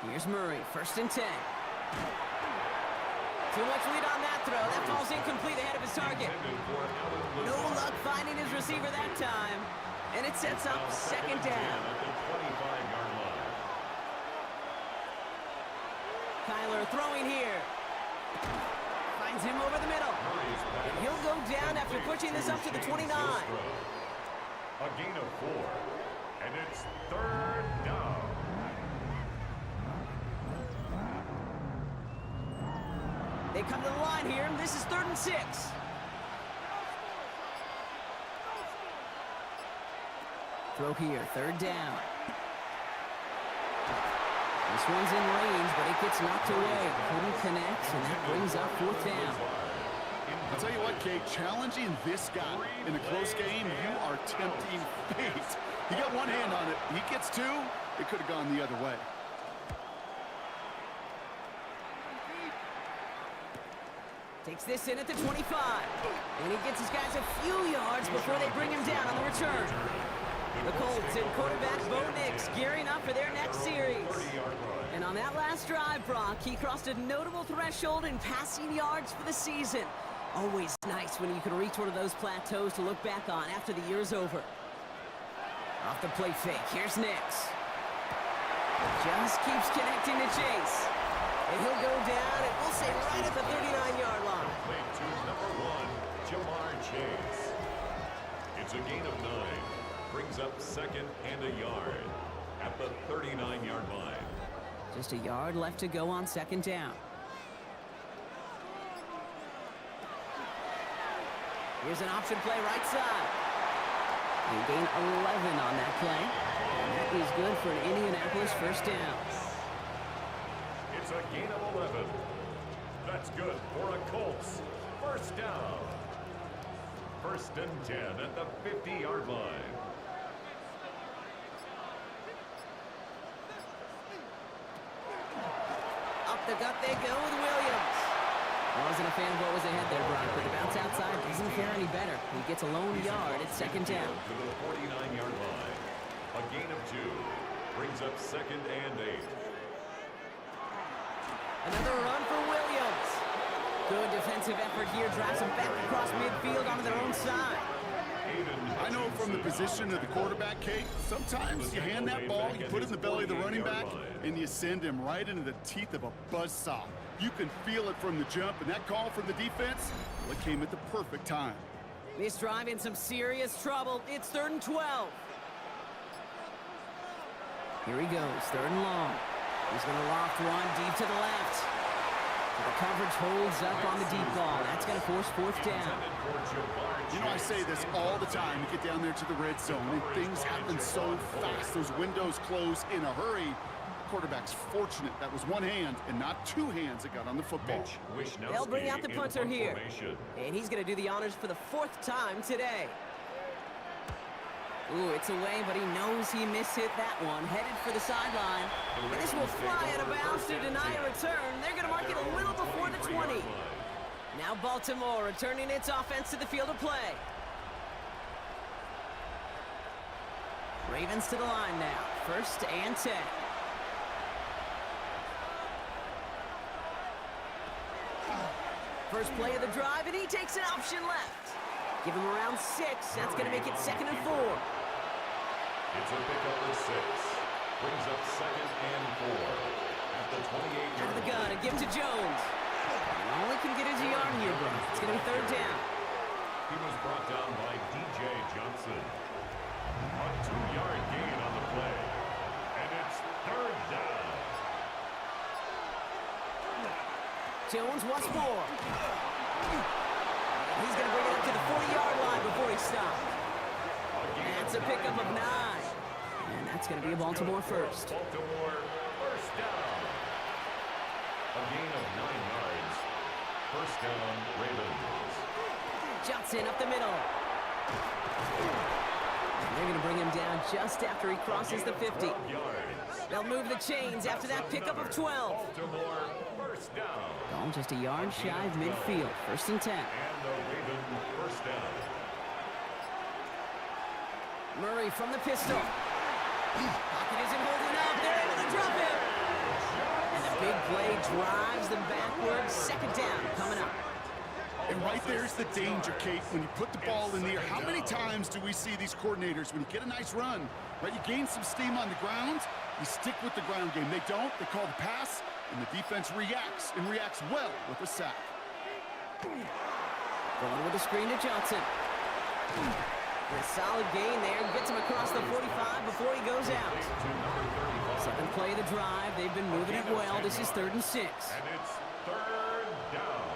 Here's Murray, 1st and 10. Too much lead on that throw. That falls incomplete ahead of his target. No luck finding his receiver that time. And it sets up 2nd down. Kyler throwing here. Finds him over the middle. And he'll go down after pushing this up to the 29. A gain of 4. And it's 3rd down. They come to the line here. This is 3rd and 6. Throw here, 3rd down. This one's in range, but it gets knocked away. Couldn't connect, and that brings up 4th down. I'll tell you what, Kate, challenging this guy in a close game, you are tempting fate. He got one hand on it. He gets 2. It could have gone the other way. Takes this in at the 25. And he gets his guys a few yards before they bring him down on the return. The Colts and quarterback Bo Nix gearing up for their next series. And on that last drive, Brock, he crossed a notable threshold in passing yards for the season. Always nice when you can reach one of those plateaus to look back on after the year's over. Off the play fake, here's Nix. Just keeps connecting to Chase. And he'll go down, and we'll say right at the 39-yard line. Play to number 1, Jamar Chase. It's a gain of 9. Brings up 2nd and a yard at the 39-yard line. Just a yard left to go on 2nd down. Here's an option play right side. They gain 11 on that play. And that is good for an Indianapolis 1st down. It's a gain of 11. That's good for a Colts 1st down. 1st and 10 at the 50-yard line. Up the gut they go with Williams. I wasn't a fan of what was ahead there, Brock, but the bounce outside doesn't fare any better. He gets a lone yard at 2nd down. To the 49-yard line. A gain of 2. Brings up 2nd and 8. Another run for Williams. Good defensive effort here. Drives them back across midfield onto their own side. I know from the position of the quarterback, Kate, sometimes you hand that ball, you put it in the belly of the running back, and you send him right into the teeth of a buzzsaw. You can feel it from the jump, and that call from the defense, well, it came at the perfect time. This drive in some serious trouble. It's 3rd and 12. Here he goes, 3rd and long. He's going to loft one deep to the left. The coverage holds up on the deep ball. That's going to force 4th down. You know, I say this all the time. You get down there to the red zone, and things happen so fast. Those windows close in a hurry. Quarterback's fortunate that was one hand and not 2 hands that got on the football. They'll bring out the punter here. And he's going to do the honors for the 4th time today. Ooh, it's away, but he knows he mishit that one. Headed for the sideline. And this will fly out of bounds to deny a return. They're going to mark it a little before the 20. Now Baltimore returning its offense to the field of play. Ravens to the line now. 1st and 10. First play of the drive, and he takes an option left. Give him around 6. That's going to make it 2nd and 4. It's a pickup of 6. Brings up 2nd and 4 at the 28-yard Out of the gun, and give him to Jones. He only can get his yard here, bro. It's going to be 3rd down. He was brought down by DJ Johnson. A 2-yard gain on the play. And it's 3rd down. Jones once more. He's going to bring it up to the 40-yard line before he stops. That's a pickup of 9. And that's going to be a Baltimore first. Baltimore first down. A gain of 9 yards. First down, Ravens. Johnson up the middle. And they're going to bring him down just after he crosses the 50. They'll move the chains after that pickup of 12. Baltimore first down. Ball just a yard shy of midfield. First and 10. And the Ravens first down. Murray from the pistol. Pocket isn't holding up. They're able to drop him. And the big play drives them backwards. Second down coming up. And right there's the danger, Kate, when you put the ball in the air. How many times do we see these coordinators, when you get a nice run, right, you gain some steam on the ground, you stick with the ground game. They don't, they call the pass, and the defense reacts, and reacts well with a sack. Going with the screen to Johnson. A solid gain there. Gets him across the 45 before he goes out. Second play of the drive. They've been moving it well. This is 3rd and 6. And it's 3rd down.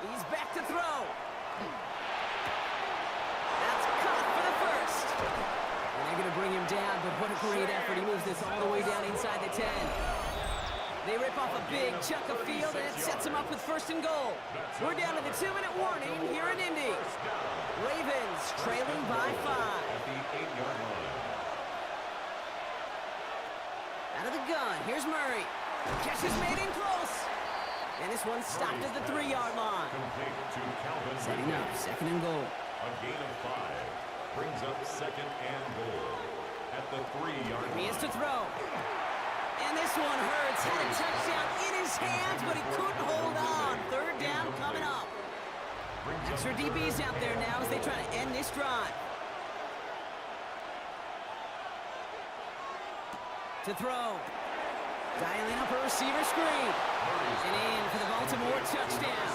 He's back to throw. That's caught for the first. And they're going to bring him down, but what a great effort. He moves this all the way down inside the 10. They rip off a big chunk of field, and it sets him up with 1st and goal. We're down to the 2-minute warning here in Indy. Ravens trailing by 5. At the 8-yard line. Out of the gun, here's Murray. Catch is made in close. And this one stopped at the 3-yard line. Complete to Calvin. Setting up, 2nd and goal. A gain of 5 brings up 2nd and goal at the 3-yard line. He is to throw. And this one hurts. Had a touchdown in his hands, but he couldn't hold on. 3rd down coming up. Extra DBs out there now as they try to end this drive. To throw. Dialing up a receiver screen. And in for the Baltimore touchdown.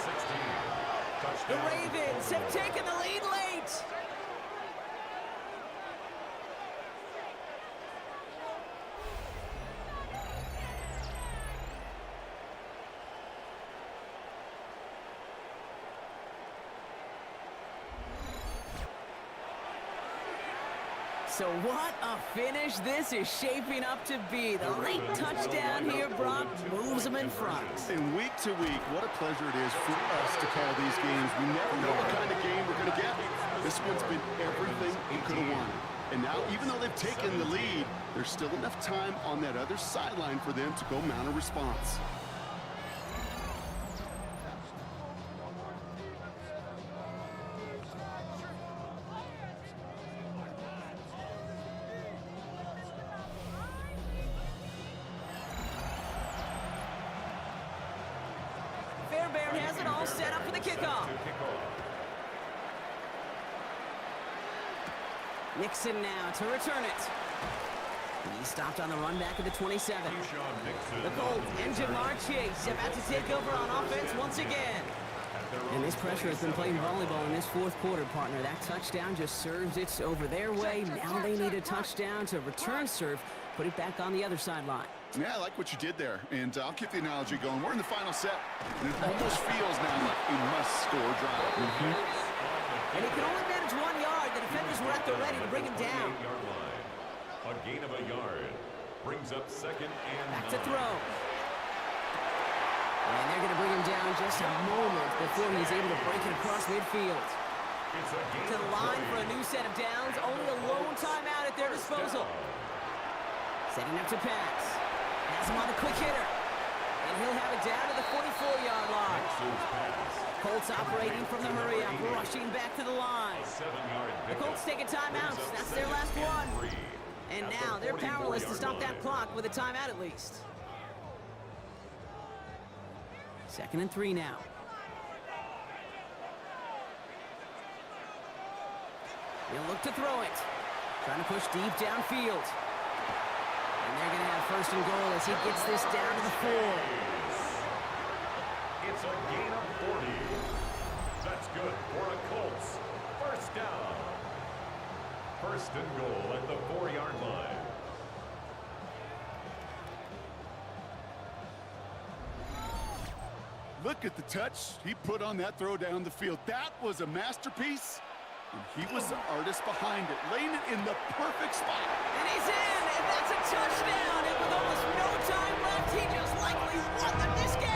The Ravens have taken the lead late. So what a finish this is shaping up to be. The late touchdown here, Brock, moves them in front. And week to week, what a pleasure it is for us to call these games. We never know what kind of game we're going to get. This one's been everything we could have won. And now, even though they've taken the lead, there's still enough time on that other sideline for them to go mount a response. Fairbairn has it all set up for the kickoff. Nixon now to return it. He stopped on the run back at the 27. The Colts and Jamar Chase about to take over on offense once again. And this pressure has been playing volleyball in this 4th quarter, partner. That touchdown just serves it over their way. Now they need a touchdown to return serve, put it back on the other sideline. Yeah, I like what you did there, and I'll keep the analogy going. We're in the final set, and it almost feels now like a must-score drive. And he can only manage 1 yard. The defenders were at the ready to bring him down. A gain of a yard brings up 2nd and Back 9. to throw. And they're going to bring him down just a moment before he's able to break it across midfield. To the line for a new set of downs. Only a lone timeout at their disposal. Setting up to pass. Has him on the quick hitter. And he'll have it down to the 44-yard line. Colts operating from the hurry-up, rushing back to the line. The Colts take a timeout. That's their last one. And now they're powerless to stop that clock with a timeout at least. 2nd and 3 now. He'll look to throw it. Trying to push deep downfield. And they're going to have 1st and goal as he gets this down to the 4. It's a gain of 40. That's good for a Colts. 1st down. 1st and goal at the 4-yard line. Look at the touch he put on that throw down the field. That was a masterpiece, and he was the artist behind it, laying it in the perfect spot. And he's in, and that's a touchdown. And with almost no time left, he just likely won them this game.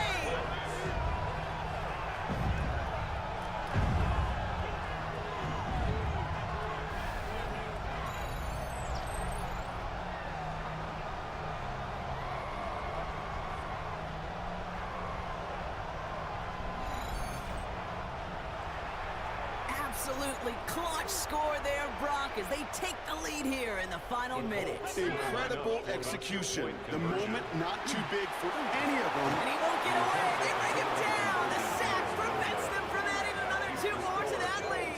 Absolutely clutch score there, Brock, as they take the lead here in the final minutes. Incredible execution. The moment not too big for any of them. And he won't get away. They bring him down. The sack prevents them from adding another 2 more to that lead.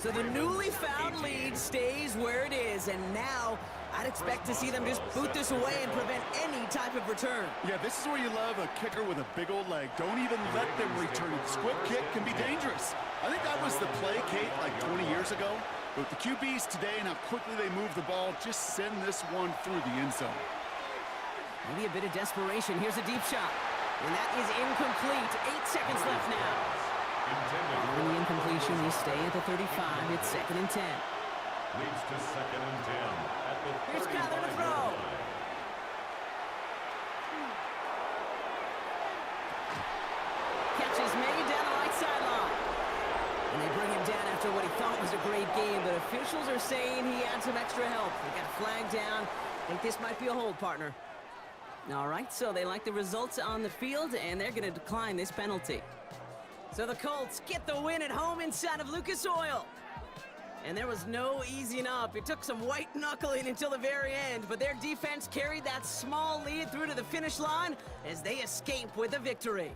So the newly found lead stays where it is, and now I'd expect to see them just boot this away and prevent any type of return. Yeah, this is where you love a kicker with a big old leg. Don't even let them return it. Squib kick can be dangerous. I think that was the play, Kate, like 20 years ago. But the QBs today and how quickly they move the ball, just send this one through the end zone. Maybe a bit of desperation. Here's a deep shot. And that is incomplete. 8 seconds left now. Following the incompletion, we stay at the 35. It's 2nd and 10. Leads to 2nd and 10 at the 35. Here's Kyler to throw. Catch is made down the right sideline. And they bring him down after what he thought was a great game, but officials are saying he had some extra help. They got a flag down. I think this might be a hold, partner. All right, so they like the results on the field, and they're going to decline this penalty. So the Colts get the win at home inside of Lucas Oil. And there was no easing up. It took some white knuckling until the very end, but their defense carried that small lead through to the finish line as they escape with a victory.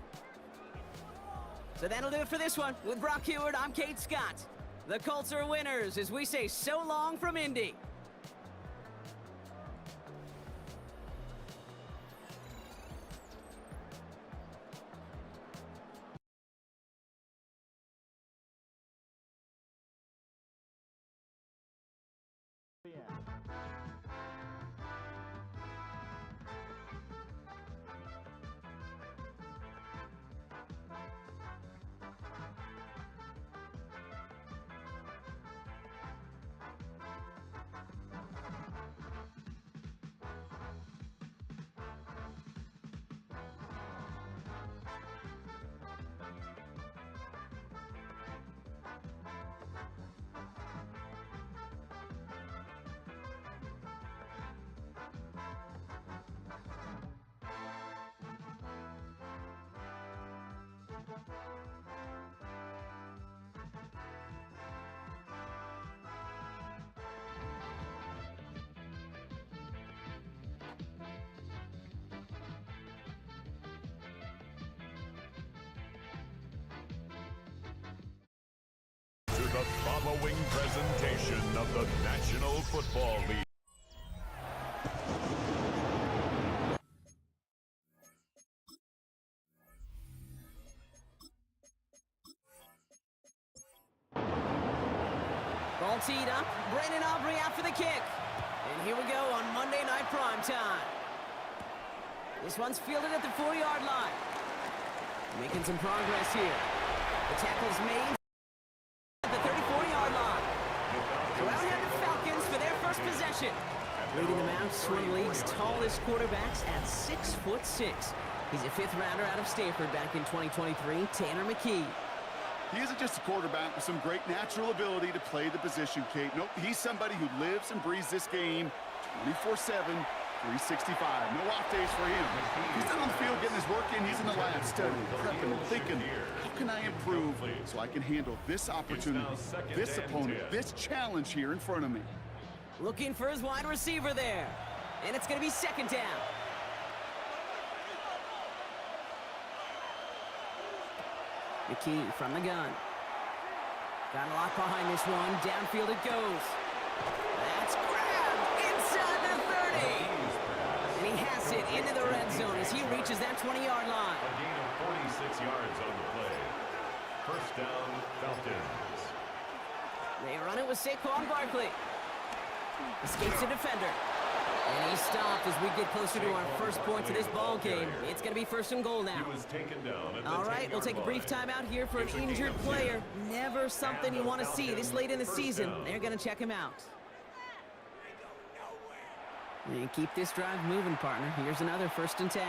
So that'll do it for this one. With Brock Heward, I'm Kate Scott. The Colts are winners as we say so long from Indy. The following presentation of the National Football League. Ball teed up. Brandon Aubrey out for the kick. And here we go on Monday Night Primetime. This one's fielded at the 4-yard line. Making some progress here. The tackle's made at the 34-yard line. So out here the Falcons for their first possession. Leading them out, one of the league's tallest quarterbacks at 6'6". He's a 5th rounder out of Stanford back in 2023, Tanner McKee. He isn't just a quarterback with some great natural ability to play the position, Kate. Nope, he's somebody who lives and breathes this game 24/7, 365. No off days for him. He's not on the field getting his work in. He's in the lab studying, prepping, and thinking, how can I improve so I can handle this opportunity, this opponent, this challenge here in front of me? Looking for his wide receiver there. And it's going to be 2nd down. McKee from the gun. Got a lot behind this one. Downfield it goes. That's grabbed inside the 30. And he has it into the red zone as he reaches that 20-yard line. A gain of 46 yards on the play. First down, Falcons. They run it with Saquon Barkley. Escapes the defender. And he stopped as we get closer to our first points of this ball game. It's going to be first and goal now. He was taken down at the All right, we'll take a brief timeout here for an injured player. Never something you want to see this late in the season. They're going to check him out. And keep this drive moving, partner. Here's another 1st and 10.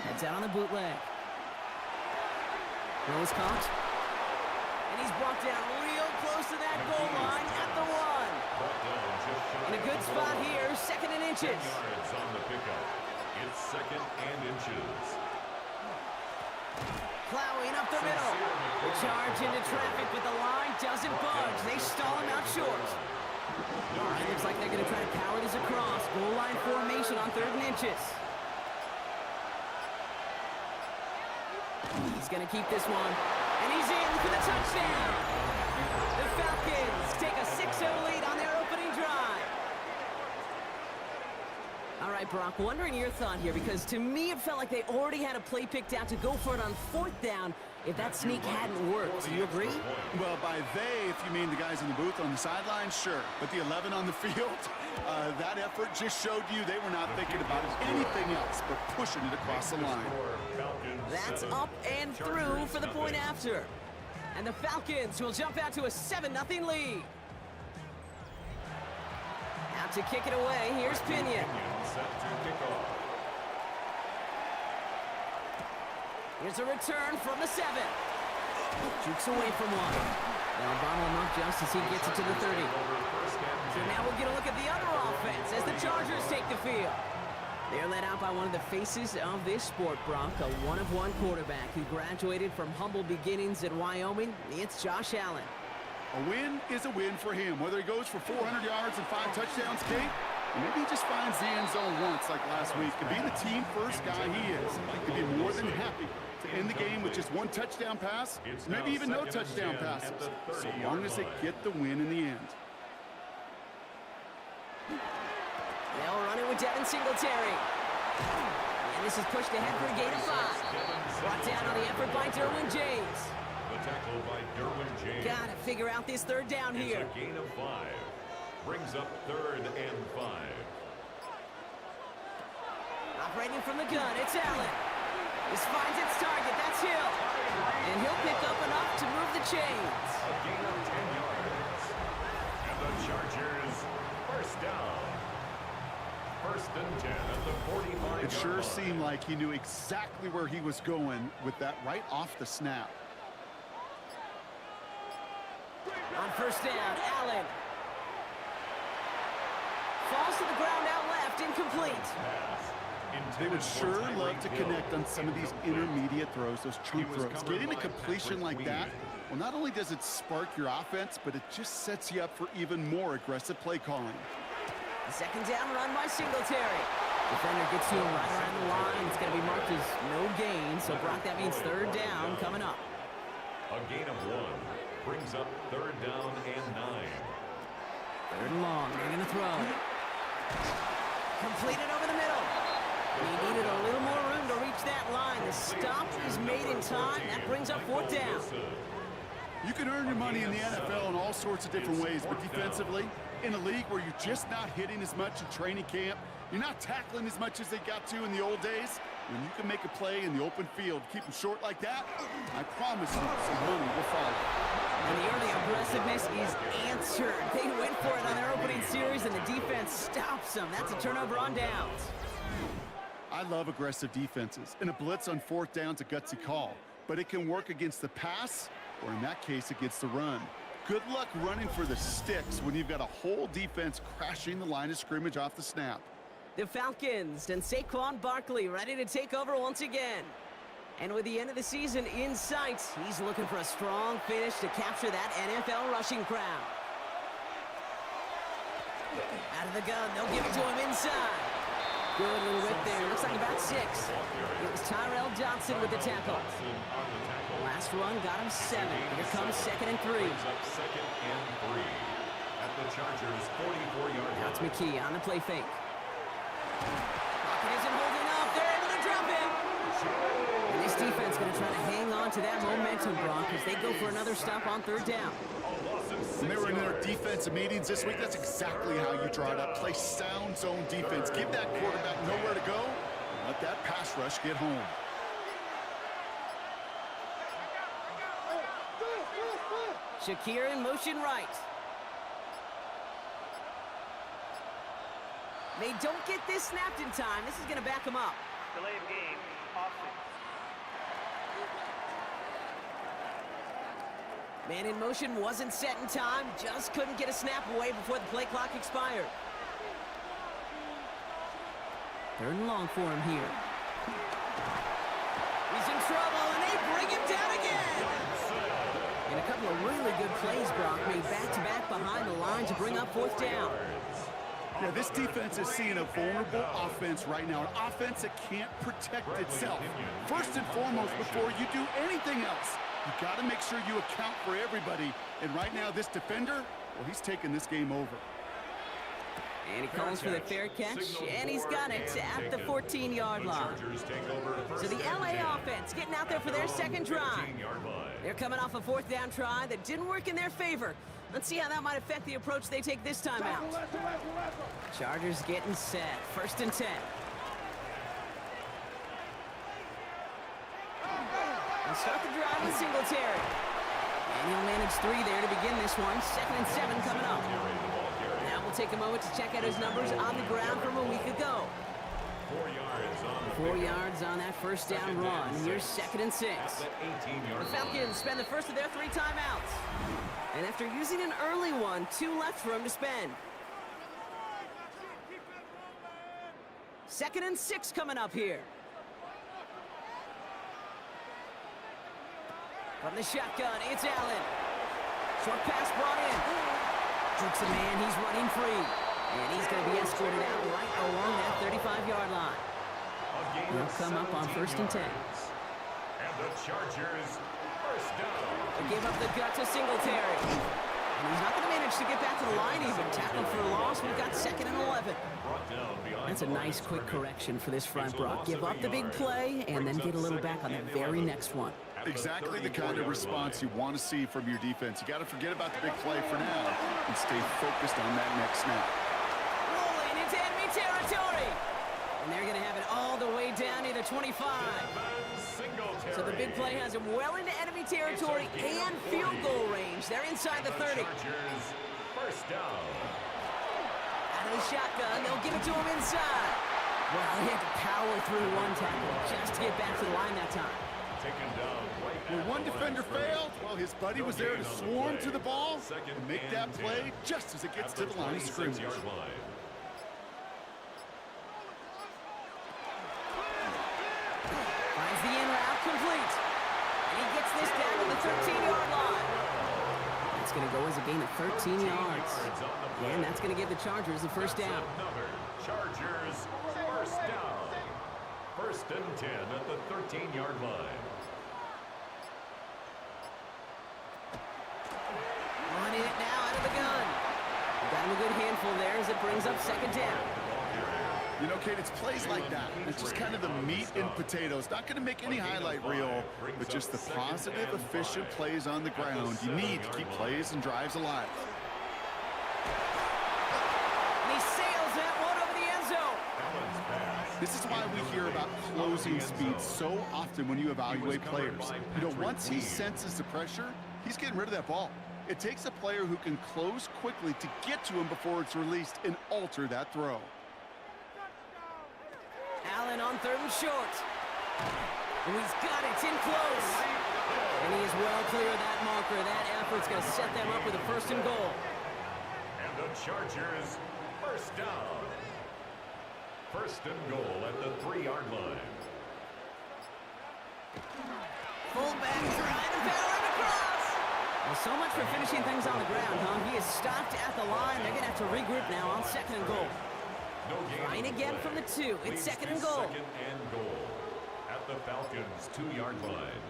Heads out on the bootleg. Rose caught. And he's brought down real close to that goal line at the 1. In a good spot here, 2nd and inches. 10 yards on the pickup. It's 2nd and inches. Plowing up the middle. The charge into traffic, but the line doesn't budge. They stall him out short. All right, looks like they're going to try to power this across. Goal line formation on 3rd and inches. He's going to keep this one. And he's in for the touchdown. The Falcons take a 6-0 lead on their opening drive. All right, Brock, wondering your thought here, because to me it felt like they already had a play picked out to go for it on 4th down if that sneak hadn't worked. Do you agree? Well, by they, if you mean the guys in the booth on the sideline, sure. But the 11 on the field, that effort just showed you they were not thinking about anything else but pushing it across the line. That's up and through for the point after. And the Falcons will jump out to a 7-0 lead. Out to kick it away, here's Pinion. Here's a return from the 7. Jukes away from one. They'll bottle him up just as he gets it to the 30. So now we'll get a look at the other offense as the Chargers take the field. They're led out by one of the faces of this sport, Brock, a one-of-one quarterback who graduated from humble beginnings at Wyoming. It's Josh Allen. A win is a win for him, whether he goes for 400 yards and 5 touchdowns, Kate, or maybe he just finds the end zone once like last week. And being the team-first guy he is, he'd be more than happy to end the game with just 1 touchdown pass, maybe even no touchdown passes, so long as they get the win in the end. They'll run it with Devin Singletary. And this is pushed ahead for a gain of 5. Brought down on the effort by Derwin James. The tackle by Derwin James. Gotta figure out this 3rd down here. It's a gain of 5. Brings up 3rd and 5. Operating from the gun, it's Allen. This finds its target, that's Hill. And he'll pick up enough to move the chains. A gain of 10 yards. And the Chargers, 1st down. 1st and 10 at the 45-yard It sure line. seemed like he knew exactly where he was going with that right off the snap. On 1st down, Allen. Falls to the ground out left, incomplete. They would sure love to connect on some of these intermediate throws, those chunk throws. Getting a completion like that, well, not only does it spark your offense, but it just sets you up for even more aggressive play calling. The 2nd down run by Singletary. Defender gets to him right around the line. It's going to be marked as no gain, so Brock, that means 3rd down coming up. A gain of 1 brings up 3rd down and 9. 3rd and long, they're going to throw. Completed over the middle. He needed a little more room to reach that line. The stop is made in time. That brings up 4th down. You can earn your money in the NFL in all sorts of different ways, but defensively, in a league where you're just not hitting as much in training camp, you're not tackling as much as they got to in the old days, when you can make a play in the open field, keep them short like that, I promise you some money will follow. And the early aggressiveness is answered. They went for it on their opening series, and the defense stops them. That's a turnover on downs. I love aggressive defenses, and a blitz on 4th down's a gutsy call, but it can work against the pass, or in that case, against the run. Good luck running for the sticks when you've got a whole defense crashing the line of scrimmage off the snap. The Falcons and Saquon Barkley ready to take over once again. And with the end of the season in sight, he's looking for a strong finish to capture that NFL rushing crowd. Out of the gun, they'll give it to him inside. Good little whip there, looks like about 6. It was Tyrell Johnson with the tackle. Last run got him 7. Here comes 2nd and 3. Brings up 2nd and 3 at the Chargers' 44-yard line. That's McKee on the play fake. Pocket isn't holding up. They're able to drop him. And this defense going to try to hang on to that momentum, Brock, as they go for another stop on 3rd down. A loss of When they were in their defensive meetings this week, that's exactly how you draw it up. Play sound zone defense. Give that quarterback nowhere to go. Let that pass rush get home. Shakir in motion right. They don't get this snapped in time. This is going to back them up. Delay of game, offense. Man in motion wasn't set in time. Just couldn't get a snap away before the play clock expired. Third and long for him here. He's in trouble, and they bring him down again. And a couple of really good plays, Brock, made back-to-back behind the line to bring up fourth down. Yeah, this defense is seeing a vulnerable offense right now, an offense that can't protect itself. First and foremost, before you do anything else, you got to make sure you account for everybody. And right now, this defender, well, he's taking this game over. And he calls for the fair catch, and he's got it at the 14-yard line. So the LA offense getting out there for their second drive. They're coming off a fourth down try that didn't work in their favor. Let's see how that might affect the approach they take this time out. Chargers getting set. First and 10. They'll start the drive with Singletary. And he'll manage 3 there to begin this one. 2nd and 7 coming up. Now we'll take a moment to check out his numbers on the ground from a week ago. 4 yards on that first down run. Here's 2nd and 6. The Falcons spend the first of their 3 timeouts. And after using an early one, 2 left for him to spend. 2nd and 6 coming up here. From the shotgun, it's Allen. Short pass brought in. Jukes a man, he's running free. And he's going to be escorted out right along that 35-yard line. He'll come up on 1st and 10. And the Chargers first down. They give up the gut to Singletary. And he's not going to manage to get back to the line even. Tackled for a loss. We've got 2nd and 11. That's a nice quick correction for this front, Brock. Give up the big play and then get a little back on the very next one. Exactly the kind of response you want to see from your defense. You got to forget about the big play for now and stay focused on that next snap. Rolling into enemy territory. And they're going to have it all the way down near the 25. So the big play has him well into enemy territory and field goal range. They're inside the 30. First down. Out of the shotgun, they'll give it to him inside. Well, he had to power through one tackle just to get back to the line that time. Taken down right When one defender failed, well, his buddy was there to swarm to the ball and make that play just as it gets to the line of scrimmage. Finds the in route complete. And he gets this down to the 13-yard line. That's going to go as a gain of 13 yards. And that's going to give the Chargers the first down. Chargers first down. 1st and 10 at the 13-yard line. Running it now out of the gun. Got him a good handful there as it brings up 2nd down. You know, Kate, it's plays like that. It's just kind of the meat and potatoes. Not going to make any highlight reel, but just the positive, efficient plays on the ground. You need to keep plays and drives alive. And he sails that one over the end zone. This is why we hear about closing speed so often when you evaluate players. You know, once he senses the pressure, he's getting rid of that ball. It takes a player who can close quickly to get to him before it's released and alter that throw. Allen on 3rd and short. And he's got it. It's in close. And he is well clear of that marker. That effort's going to set them up with a 1st and goal. And the Chargers first down. 1st and goal at the 3-yard line. Fullback trying to barrel it across. Well, so much for finishing things on the ground, huh? He is stopped at the line. They're going to have to regroup now on 2nd and goal. Trying again from the 2. It's 2nd and goal. 2nd and goal at the Falcons' 2-yard line.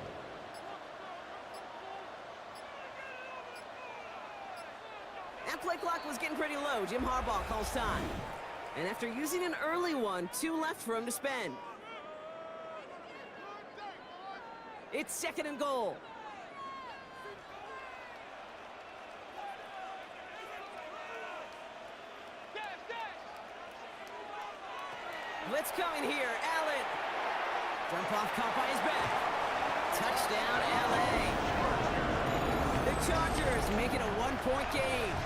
That play clock was getting pretty low. Jim Harbaugh calls time. And after using an early one, 2 left for him to spend. It's 2nd and goal. Blitz coming here. Allen. Jump off caught by his back. Touchdown, LA. The Chargers make it a 1-point game.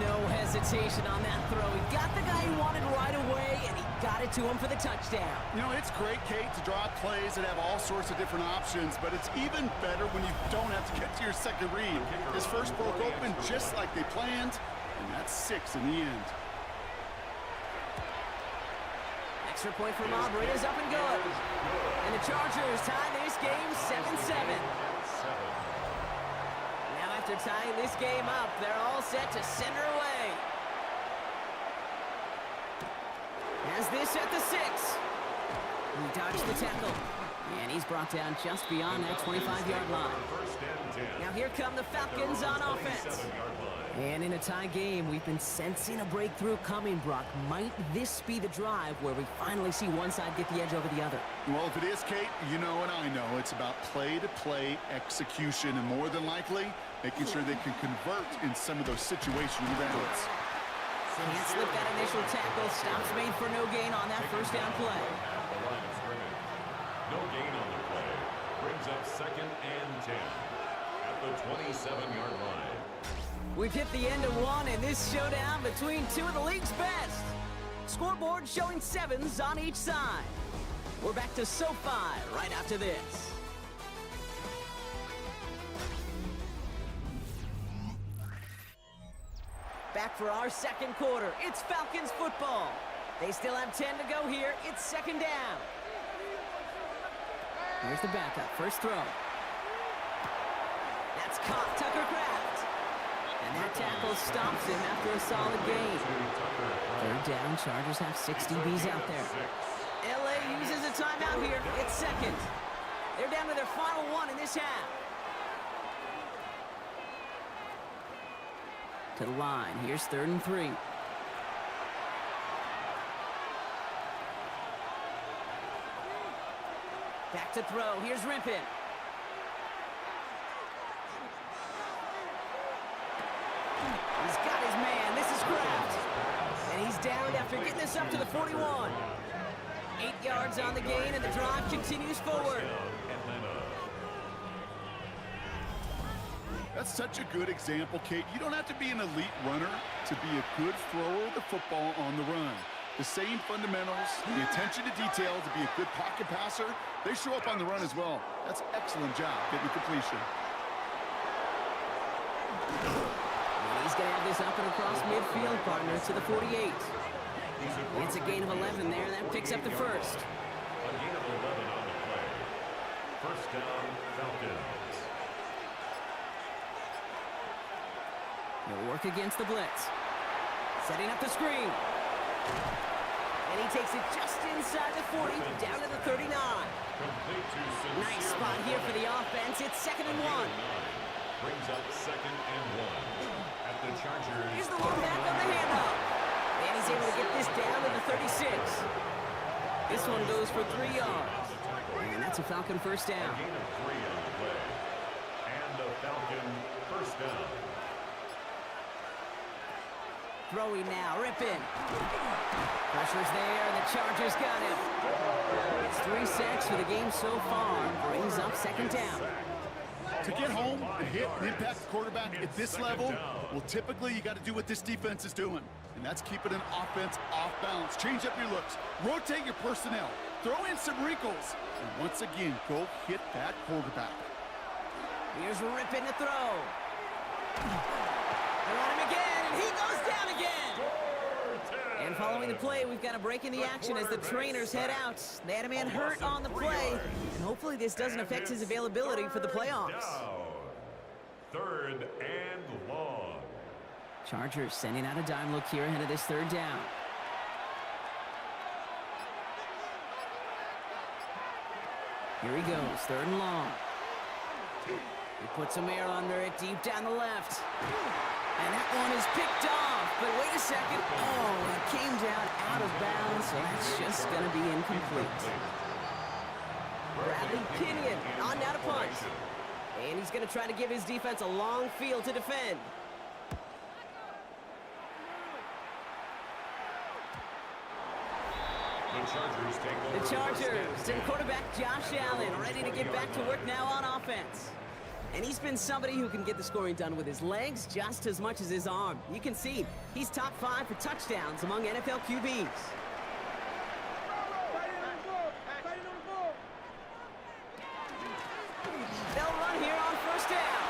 No hesitation on that throw. He got the guy he wanted right away, and he got it to him for the touchdown. You know, it's great, Kate, to draw up plays that have all sorts of different options, but it's even better when you don't have to get to your second read. His first broke open just like they planned, and that's 6 in the end. Extra point for Aubrey is up and good. And the Chargers tie this game 7-7. Now after tying this game up, they're all set to send her away. Has this at the 6. He dodged the tackle. And he's brought down just beyond that 25-yard line. Now here come the Falcons on offense. And in a tie game, we've been sensing a breakthrough coming, Brock. Might this be the drive where we finally see one side get the edge over the other? Well, if it is, Kate, you know and I know it's about play-to-play execution, and more than likely, making sure they can convert in some of those situational downs. Can't slip that initial tackle. Stops made for no gain on that first down play. No gain on the play. Brings up 2nd and 10 at the 27-yard line. We've hit the end of one in this showdown between two of the league's best. Scoreboard showing 7s on each side. We're back to SoFi right after this. Back for our second quarter. It's Falcons football. They still have 10 to go here. It's 2nd down. Here's the backup. First throw. That's caught. Tucker Kraft. And that tackle stops him after a solid gain. 3rd down. Chargers have 6 DBs out there. LA uses a timeout here. It's 2nd. They're down to their final one in this half. To the line. Here's 3rd and 3. Back to throw. Here's Rippin. He's got his man. This is Kraft. And he's down after getting this up to the 41. 8 yards on the gain, and the drive continues forward. That's such a good example, Kate. You don't have to be an elite runner to be a good thrower of the football on the run. The same fundamentals, the attention to detail to be a good pocket passer, they show up on the run as well. That's an excellent job getting the completion. And he's going to have this up and across midfield, partner, to the 48. It's a gain of 11 there. That picks up the first. A gain of 11 on the play. First down, Falcons. He'll work against the blitz. Setting up the screen. And he takes it just inside the 40, down to the 39. Nice spot here for the offense. It's 2nd and 1. Brings up 2nd and 1 at the Chargers. Here's the long back on the handoff. And he's able to get this down to the 36. This one goes for 3 yards. And that's a Falcon first down. A gain of 3 on the play. And the Falcon first down. Throwing now, Rippin. Pressure's there, and the Chargers got him. It's 3 sacks for the game so far. Brings up 2nd down. To get home and hit and impact the quarterback at this level, well, typically you got to do what this defense is doing, and that's keeping an offense off balance. Change up your looks, rotate your personnel, throw in some wrinkles, and once again, go hit that quarterback. Here's Rippin to throw. They're on him again, and he goes down again. And following the play, we've got a break in the action as the trainers head out. They had a man hurt on the play, and hopefully this doesn't affect his availability for the playoffs. 3rd and long. Chargers sending out a dime look here ahead of this 3rd down. Here he goes, 3rd and long. He puts some air under it deep down the left. And that one is picked off, but wait a second. Oh, it came down out of bounds, so that's just going to be incomplete. Bradley Pinion on down to punt. And he's going to try to give his defense a long field to defend. Chargers take over. The Chargers and quarterback Josh Allen ready to get back to work now on offense. And he's been somebody who can get the scoring done with his legs just as much as his arm. You can see he's top 5 for touchdowns among NFL QBs. They'll run here on first down.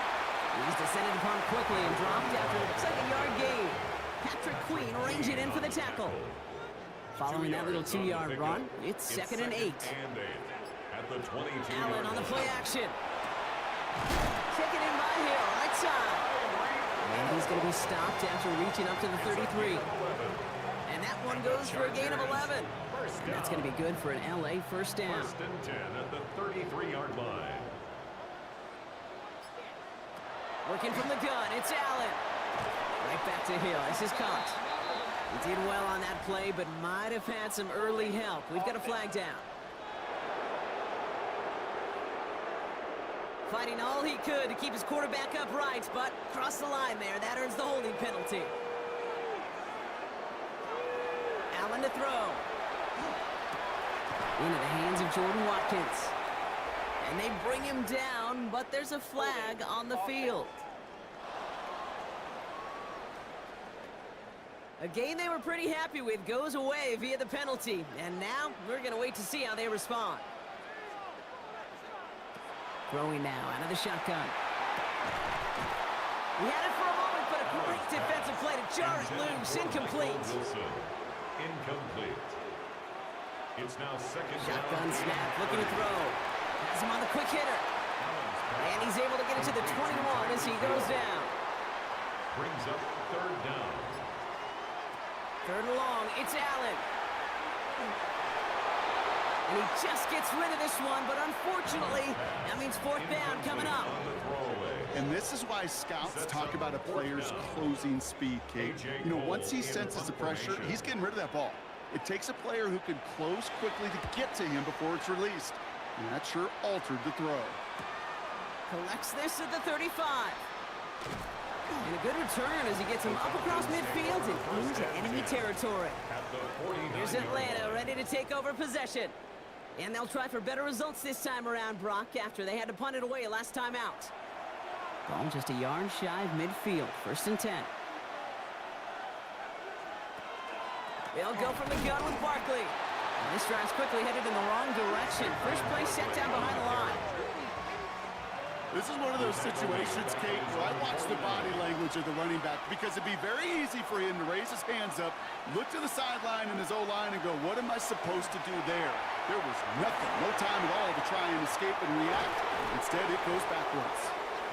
He's descended upon quickly and dropped after it looks like a yard gain. Patrick Queen range it in for the tackle. Following that little 2-yard run, it's second and 8. At the 22. Allen on the play action. Taken in by Hill, right side. And he's going to be stopped after reaching up to the 33. And that one goes for a gain of 11. And that's going to be good for an LA first down. First and 10 at the 33-yard line. Working from the gun, it's Allen. Right back to Hill, this is caught. He did well on that play, but might have had some early help. We've got a flag down. Fighting all he could to keep his quarterback upright, but crossed the line there. That earns the holding penalty. Allen to throw. Into the hands of Jordan Watkins. And they bring him down, but there's a flag on the field. A game they were pretty happy with goes away via the penalty. And now we're going to wait to see how they respond. Throwing now out of the shotgun. He had it for a moment, but a great defensive play to jar it loose. Incomplete. Incomplete. It's now second Shotgun down. snap, looking to throw. Has him on the quick hitter. And he's able to get it to the 21 as he goes down. Brings up third down. Third and long, it's Allen. And he just gets rid of this one, but unfortunately, that means fourth down coming up. And this is why scouts talk about a player's closing speed, Kate. You know, once he senses the pressure, he's getting rid of that ball. It takes a player who can close quickly to get to him before it's released. And that sure altered the throw. Collects this at the 35. And a good return as he gets him up across midfield and into enemy territory. Here's Atlanta ready to take over possession. And they'll try for better results this time around, Brock, after they had to punt it away last time out. Ball just a yard shy of midfield. First and 10. They'll go from the gun with Barkley. And this drive's quickly headed in the wrong direction. First play set down behind the line. This is one of those situations, Kate, where I watch the body language of the running back because it'd be very easy for him to raise his hands up, look to the sideline in his O-line and go, what am I supposed to do there? There was nothing, no time at all to try and escape and react. Instead, it goes backwards.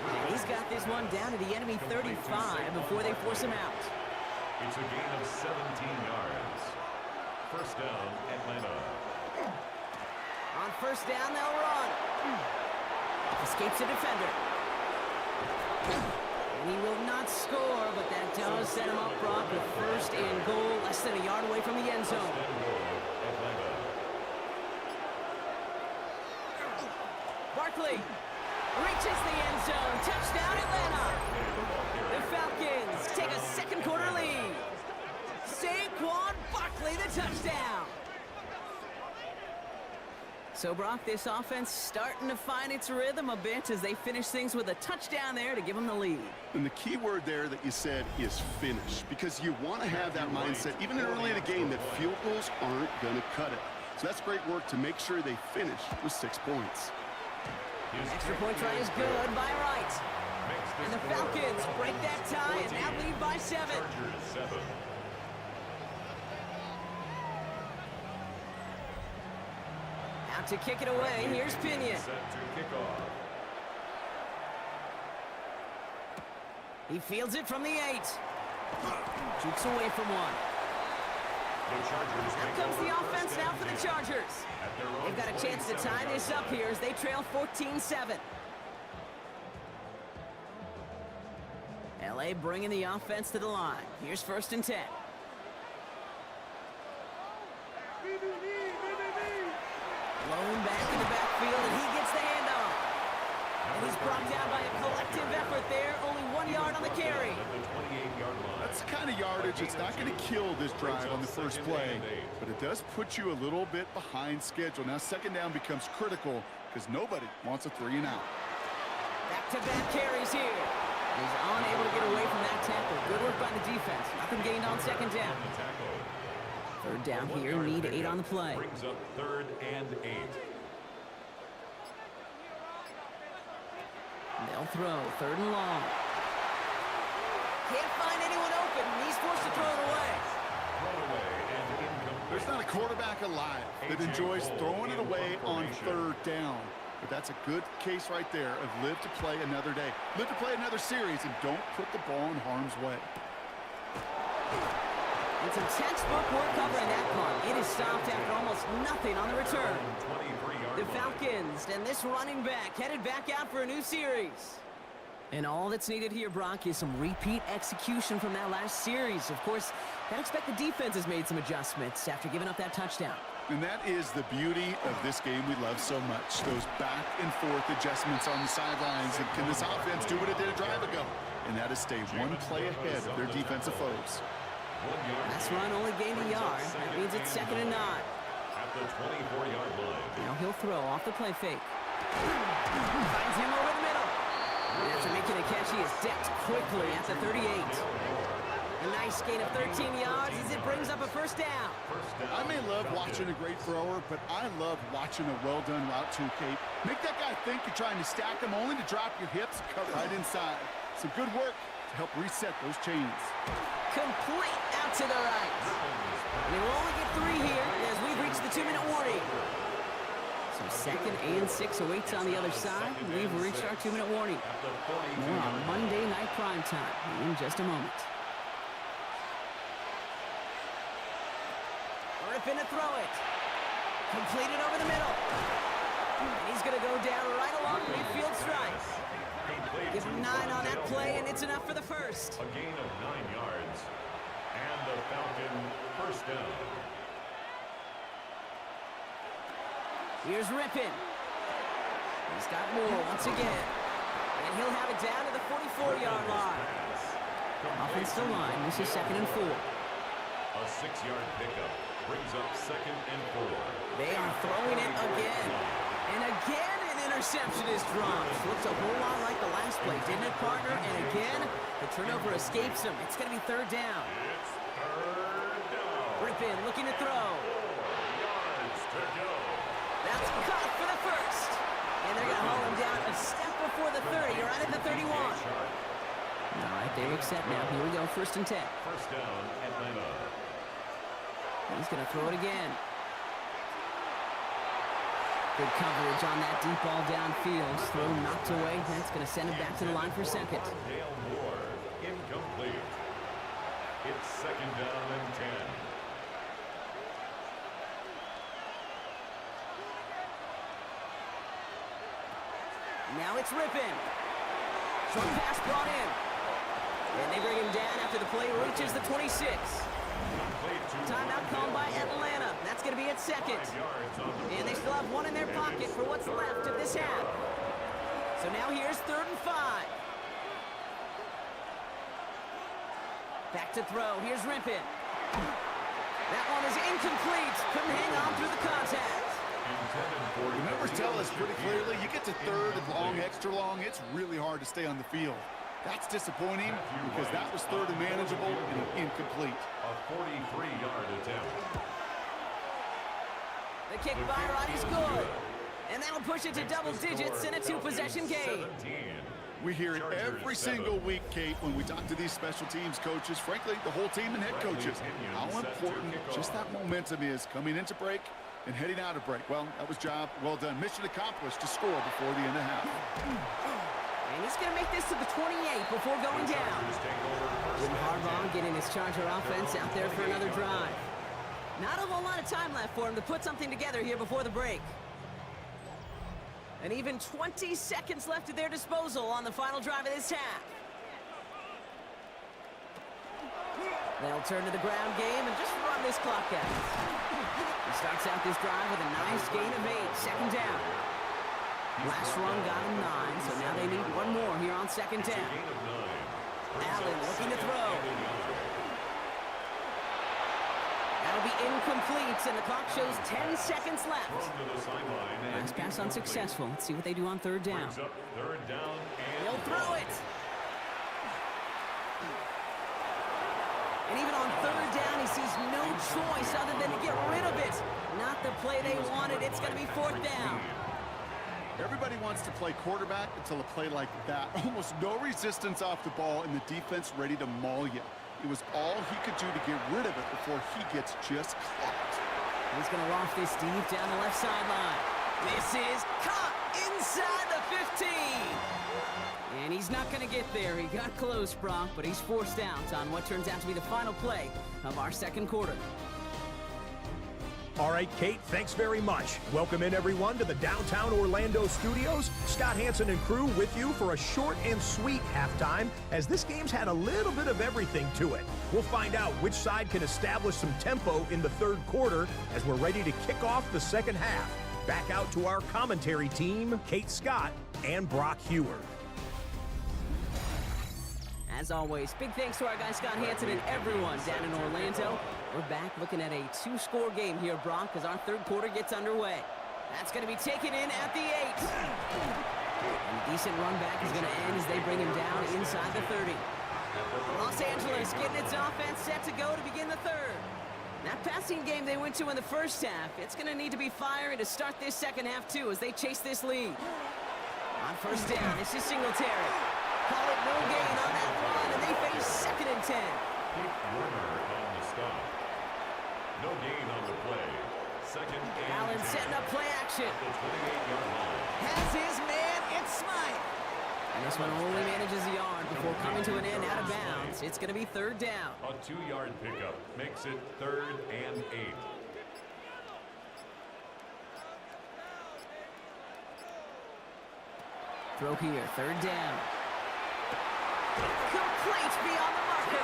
And he's got this one down to the enemy 35 before they force him out. It's a gain of 17 yards. First down, Atlanta. On first down, they'll run. Escapes a defender. And he will not score, but that does set him up, Brock, with first and goal, less than a yard away from the end zone. Barkley reaches the end zone. Touchdown, Atlanta. The Falcons take a second quarter lead. Saquon Barkley, the touchdown. So, Brock, this offense starting to find its rhythm a bit as they finish things with a touchdown there to give them the lead. And the key word there that you said is finish, because you want to have that mindset, even early in the game, that field goals aren't going to cut it. So that's great work to make sure they finish with 6 points. Extra point try is good by Wright. And the Falcons break that tie and now lead by 7. Out to kick it away, here's Pinion. He fields it from the 8. Shoots away from one. Out comes the offense now for the Chargers. They've got a chance to tie this up here as they trail 14-7. LA bringing the offense to the line. Here's first and 10. Blown back in the backfield, and he gets the handoff. And he's brought down by a collective effort there. Only 1 yard on the carry. That's That's the kind of yardage that's not going to kill this drive on the first play, but it does put you a little bit behind schedule. Now second down becomes critical because nobody wants a 3 and out. Back-to-back carries here. He's unable to get away from that tackle. Good work by the defense. Nothing gained on second down. Third down here, need 8 on the play. Brings up 3rd and 8. They'll throw, 3rd and long. Can't find anyone open. He's forced to throw it away. There's not a quarterback alive that enjoys throwing it away on 3rd down. But that's a good case right there of live to play another day. Live to play another series and don't put the ball in harm's way. And some textbook work covering that punt. It is stopped after almost nothing on the return. The Falcons and this running back headed back out for a new series. And all that's needed here, Brock, is some repeat execution from that last series. Of course, I expect the defense has made some adjustments after giving up that touchdown. And that is the beauty of this game we love so much. Those back and forth adjustments on the sidelines. And can this offense do what it did a drive ago? And that is stay one play ahead of their defensive foes. Last run only gained a yard. That means it's 2nd and 9. At the 24-yard line. Now he'll throw off the play fake. Finds him over the middle. And after making a catch, he is decked quickly at the 38. A nice gain of 13 yards as it brings up a 1st down. I may love watching a great thrower, but I love watching a well-done route too, Kate. Make that guy think you're trying to stack him only to drop your hips and cut right inside. Some good work to help reset those chains. Complete out to the right. And he will only get 3 here as we've reached the 2-minute warning. So 2nd and 6 awaits on the other side. We've reached our 2-minute warning. More on Monday Night Prime Time in just a moment. Ripping to throw it. Completed over the middle. And he's going to go down right along the midfield stripe. Give him 9 on that play, and it's enough for the first. A gain of 9 yards. And the Falcon 1st down. Here's Rippin. He's got more once again. And he'll have it down to the 44-yard line. Offensive line, this is 2nd and 4. A 6-yard pickup brings up 2nd and 4. They are throwing it again. And again an interception is dropped. Looks a whole lot like the last play, didn't it, partner? And again, the turnover escapes him. It's going to be 3rd down. It's 3rd down. Rippin looking to throw. 4 yards to go. That's caught for the first. And they're going to haul him down a step before the 30, right at the 31. All right, they look set now. Here we go, 1st and 10. 1st down, Atlanta. He's going to throw it again. Good coverage on that deep ball downfield. Throw knocked away. That's going to send him back to the line for 2nd. Dale Moore, incomplete. It's 2nd down and 10. Now it's Rippin. Short pass brought in. And they bring him down after the play reaches the 26. Timeout called by Atlanta. That's going to be at 2nd. And they still have 1 in their pocket for what's left of this half. So now here's 3rd and 5. Back to throw. Here's Rippin. That one is incomplete. Couldn't hang on through the contact. The numbers tell us pretty clearly, you get to 3rd and long, extra long, it's really hard to stay on the field. That's disappointing because that was 3rd and manageable and incomplete. A 43-yard attempt. The kick by Rod is good. And that'll push it to double digits in a 2-possession game. We hear it every single week, Kate, when we talk to these special teams coaches, frankly, the whole team and head coaches, how important just that momentum is coming into break and heading out of break. Well, that was job well done. Mission accomplished to score before the end of the half. And he's going to make this to the 28 before going down. Jim Harbaugh getting his Charger offense out there for another drive. Not a whole lot of time left for him to put something together here before the break. And even 20 seconds left at their disposal on the final drive of this half. They'll turn to the ground game and just run this clock out. He starts out this drive with a nice gain of 8, 2nd down. Last run got him 9, so now they need 1 more here on 2nd down. Allen looking to throw. That'll be incomplete, and the clock shows 10 seconds left. Thrown to the sideline. And Last pass unsuccessful. Let's see what they do on third down. brings up third down and He'll throw it. And even on third down, he sees no choice other than to get rid of it. Not the play they wanted. It's going to be fourth down. Everybody wants to play quarterback until a play like that. Almost no resistance off the ball and the defense ready to maul you. It was all he could do to get rid of it before he gets just caught. He's going to loft this deep down the left sideline. This is caught inside the 15. And he's not going to get there. He got close, Brock, but he's forced out on what turns out to be the final play of our second quarter. All right, Kate, thanks very much. Welcome in, everyone, to the downtown Orlando studios. Scott Hansen and crew with you for a short and sweet halftime, as this game's had a little bit of everything to it. We'll find out which side can establish some tempo in the third quarter as we're ready to kick off the second half. Back out to our commentary team, Kate Scott and Brock Hewer. As always, big thanks to our guy Scott Hansen and everyone down in Orlando. We're back looking at a two-score game here, Brock, as our third quarter gets underway. That's going to be taken in at the 8. And a decent run back is going to end as they bring him down inside the 30. Los Angeles getting its offense set to go to begin the third. That passing game they went to in the first half, it's going to need to be fiery to start this second half, too, as they chase this lead. On first down, this is Singletary. Call it no gain on that run, and they face second and 10. Kick Warner on the stop. No gain on the play. Second and Allen 10. setting up play action. The 28-yard line. Has his man, it's Smythe. And this one only manages a yard before coming to an end out of bounds. It's going to be third down. A 2-yard pickup makes it third and 8. Throw here, third down. Complete beyond the marker.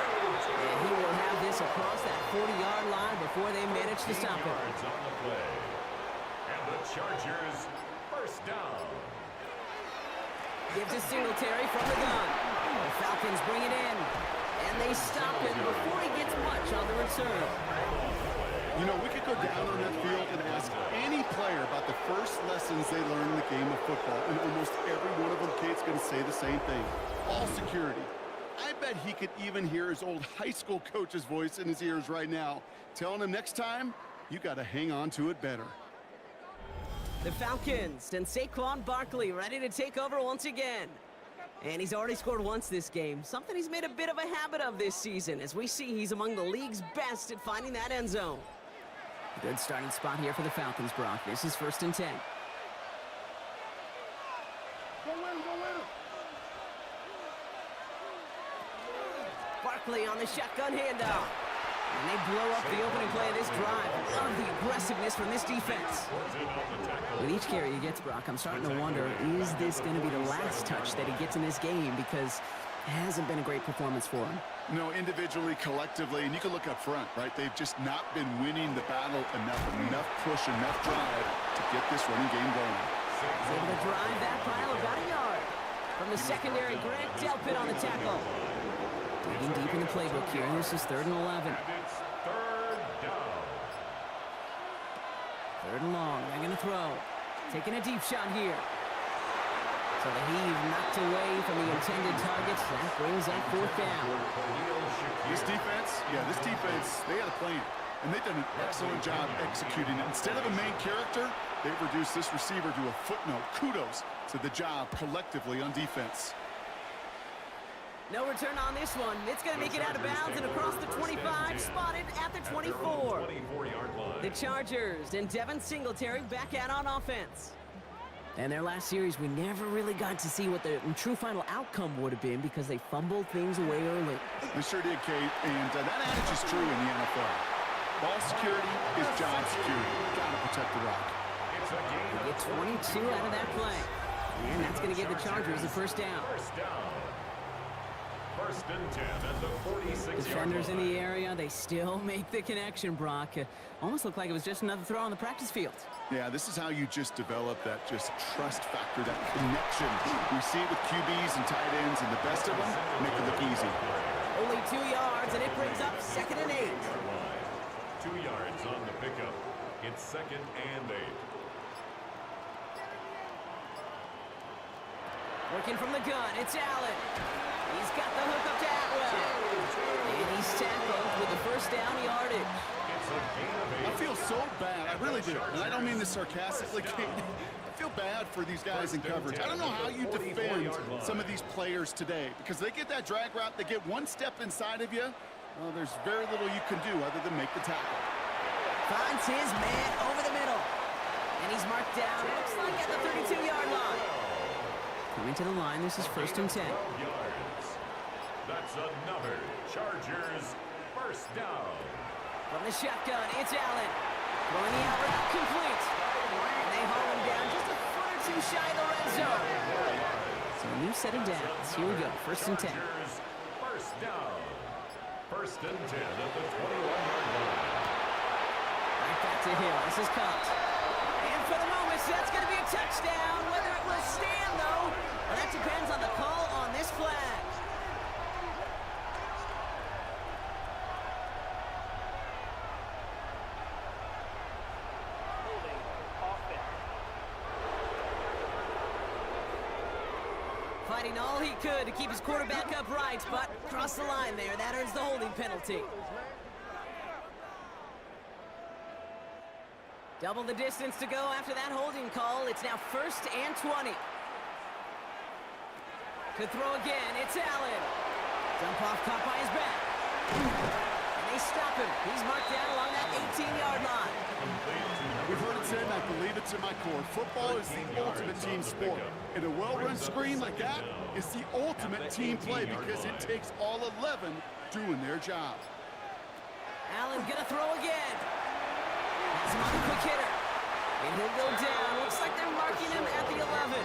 And he will have this across that 40-yard line before they manage to stop it. Yards on the play. And the Chargers first down. Give to Singletary from the gun. The Falcons bring it in. And they stop him before he gets much on the return. You know, we could go down on that field and ask any player about the first lessons they learned in the game of football, and almost every one of them, Kate's going to say the same thing. All security. I bet he could even hear his old high school coach's voice in his ears right now, telling him next time, you got to hang on to it better. The Falcons and Saquon Barkley ready to take over once again. And he's already scored once this game, something he's made a bit of a habit of this season. As we see, he's among the league's best at finding that end zone. Good starting spot here for the Falcons, Brock. This is first and 10. Barkley on the shotgun handoff. And they blow up the opening play of this drive. Love the aggressiveness from this defense. With each carry he gets, Brock, I'm starting to wonder, is this going to be the last touch that he gets in this game? Because it hasn't been a great performance for him. No, individually, collectively, and you can look up front, right? They've just not been winning the battle enough push, enough drive to get this running game going. He's able to drive that pile about a yard. From the secondary, Greg Delpit on the tackle. Digging deep in the playbook here. This is third and 11. And it's third down. Third and long. They're going to throw. Taking a deep shot here. So the heave knocked away from the intended targets. That brings that fourth down. This defense, they had a plan, and they've done an excellent job executing it. Instead of a main character, they've reduced this receiver to a footnote. Kudos to the job collectively on defense. No return on this one. It's going to make it out of bounds and across the 25, spotted at the 24. 24-yard line. The Chargers and Devin Singletary back out on offense. And their last series, we never really got to see what the true final outcome would have been because they fumbled things away early. They sure did, Kate, and that adage is true in the NFL. Ball security is job security. Gotta protect the rock. It's a gain They get 22 out of that play. And that's going to give the Chargers a first down. First down. First and 10 at the 46-yard Defenders in line. the area, they still make the connection, Brock. Almost looked like it was just another throw on the practice field. Yeah, this is how you just develop that just trust factor, that connection. We see it with QBs and tight ends, and the best of them make it look easy. Only 2 yards, and it brings up second and 8. 2 yards on the pickup. It's 2nd and 8. Working from the gun, it's Allen. He's got the hook up to Atwell. And he's tackled with the first down yardage. It's a gain of 8. I feel so bad. I really do. And I don't mean this sarcastically, Kate. I feel bad for these guys in coverage. I don't know how you defend some of these players today because they get that drag route, they get one step inside of you. Well, there's very little you can do other than make the tackle. Finds his man over the middle. And he's marked down, looks like at the 32-yard line. Coming to the line, this is 1st and 10. 12 yards. That's another Chargers first down. From the shotgun, it's Allen. Throwing the out route, complete. And they haul him down just a foot or two shy of the red zone. So a new set of downs. Here we go, 1st and 10. Chargers first down. 1st and 10 at the 21-yard line. Right back to Hill. This is Cox. And for the moment, that's going to be a touchdown. Whether it will stand, though, well, that depends on the call on this flag. Holding offense. Fighting all he could to keep his quarterback upright, but crossed the line there. That earns the holding penalty. Double the distance to go after that holding call. It's now 1st and 20. Could throw again. It's Allen. Dump off caught by his back. And they stop him. He's marked down along that 18-yard line. We've heard it said, and I believe it to my core. Football is the ultimate team sport. And a well-run screen like that is the ultimate team play because it takes all 11 doing their job. Allen gonna throw again. Has him on the quick hitter. And he'll go down. Looks like they're marking him at the 11.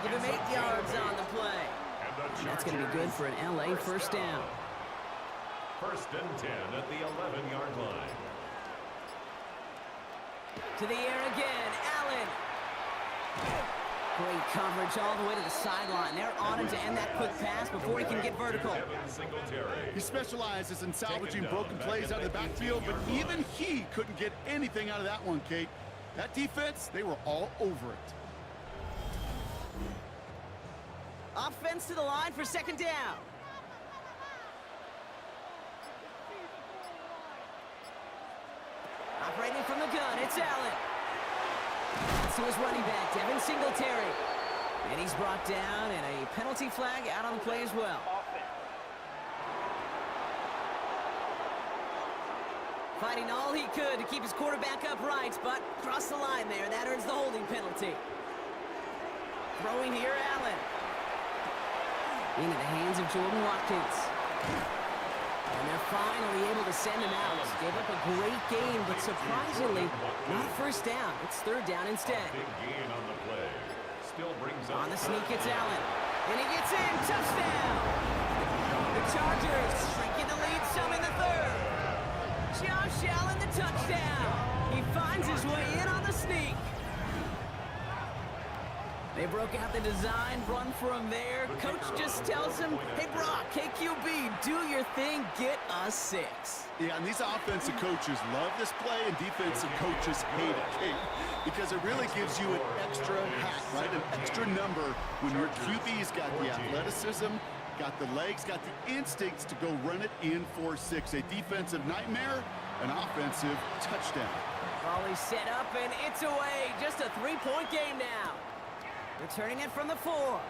Give him 8 yards on the play. And that's gonna be good for an LA first down. 1st and 10 at the 11-yard line. To the air again, Allen. Great coverage all the way to the sideline. They're on him to end that quick pass before he can get vertical. He specializes in salvaging broken plays out of the backfield, but even he couldn't get anything out of that one, Kate. That defense, they were all over it. Offense to the line for 2nd down. Operating from the gun, it's Allen. To his running back, Devin Singletary. And he's brought down, and a penalty flag out on the play as well. Offense. Fighting all he could to keep his quarterback upright, but crossed the line there. That earns the holding penalty. Throwing here, Allen. Into the hands of Jordan Watkins. And they're finally able to send him out. Gave up a great game, but surprisingly, not first down. It's 3rd down instead. Big gain on the play. Still brings up On the sneak, it's Allen. And he gets in. Touchdown! The Chargers shrinking the lead some in the 3rd. Josh Allen, the touchdown. He finds his way in on the sneak. They broke out the design run for him there. Coach just tells him, hey, Brock, KQB, do your thing, get us 6. Yeah, and these offensive coaches love this play, and defensive coaches hate it, Kate, because it really gives you an extra hat, right? An extra number when your QB's got the athleticism, got the legs, got the instincts to go run it in for 6. A defensive nightmare, an offensive touchdown. Volley set up, and it's away. Just a 3-point game now. Returning it from the 4.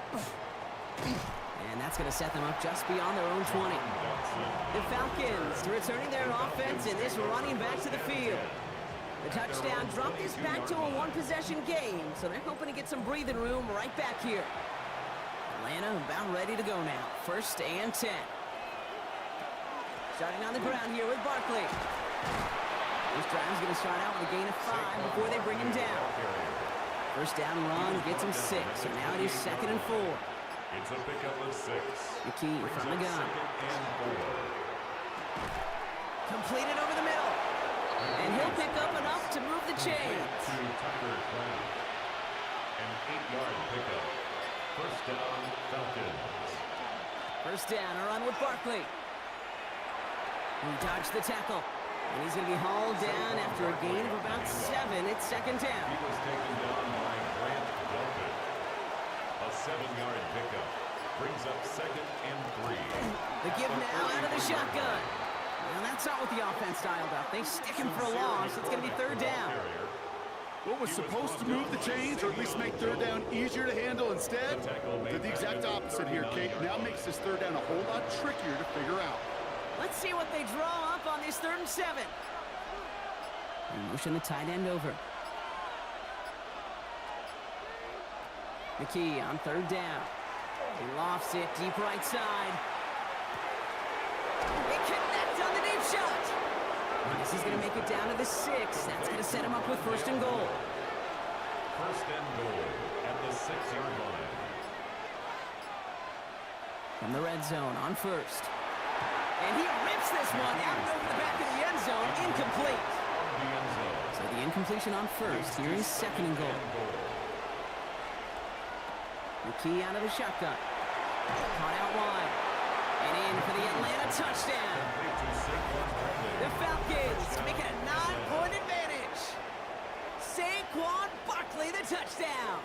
And that's going to set them up just beyond their own 20. The Falcons returning their offense and this running back to the field. The touchdown dropped this back to a one-possession game, so they're hoping to get some breathing room right back here. Atlanta about ready to go now. 1st and 10. Starting on the ground here with Barkley. This drive's going to start out with a gain of 5 before they bring him down. First down run gets him 6, so now it is 2nd and 4. It's a pickup of 6. McKee from the gun. 2nd and 4. Completed over the middle. And he'll pick up enough to move the chains. To Tucker Clown. An 8-yard pickup. First down, Falcons. First down, a run with Barkley. He dodged the tackle. And he's going to be hauled down after a gain of about 7. It's second down. He was taken down by Grant Delpit. A 7-yard pickup brings up 2nd and 3. The give now out of the shotgun. Well, that's not what the offense dialed up. They stick him for a loss. It's going to be 3rd down. What was supposed to move the chains, or at least make 3rd down easier to handle instead, did the exact opposite here, Kate. Now makes this 3rd down a whole lot trickier to figure out. Let's see what they draw up on this 3rd and 7. And motion the tight end over. McKee on 3rd down. He lofts it deep right side. They connect on the deep shot. This is going to make it down to the 6. That's going to set him up with 1st and goal. 1st and goal at the 6-yard line. From the red zone on 1st. And he rips this one out and over the back of the end zone. Incomplete. So the incompletion on 1st. Here is 2nd and goal. McKee out of the shotgun. Caught out wide. And in for the Atlanta touchdown. The Falcons make it a 9-point advantage. Saquon Barkley, the touchdown.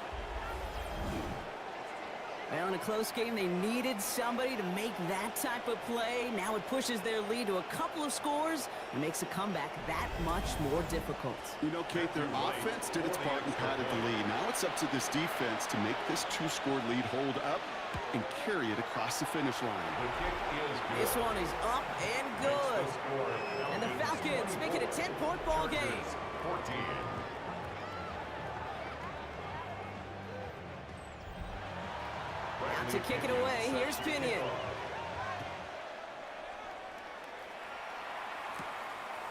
Well, in a close game, they needed somebody to make that type of play. Now it pushes their lead to a couple of scores and makes a comeback that much more difficult. You know, Kate, their offense did its part and padded the lead. Now it's up to this defense to make this 2-score lead hold up and carry it across the finish line. This one is up and good. And the Falcons make it a 10-point ball game. 14. Out to kick it away, here's Pinion.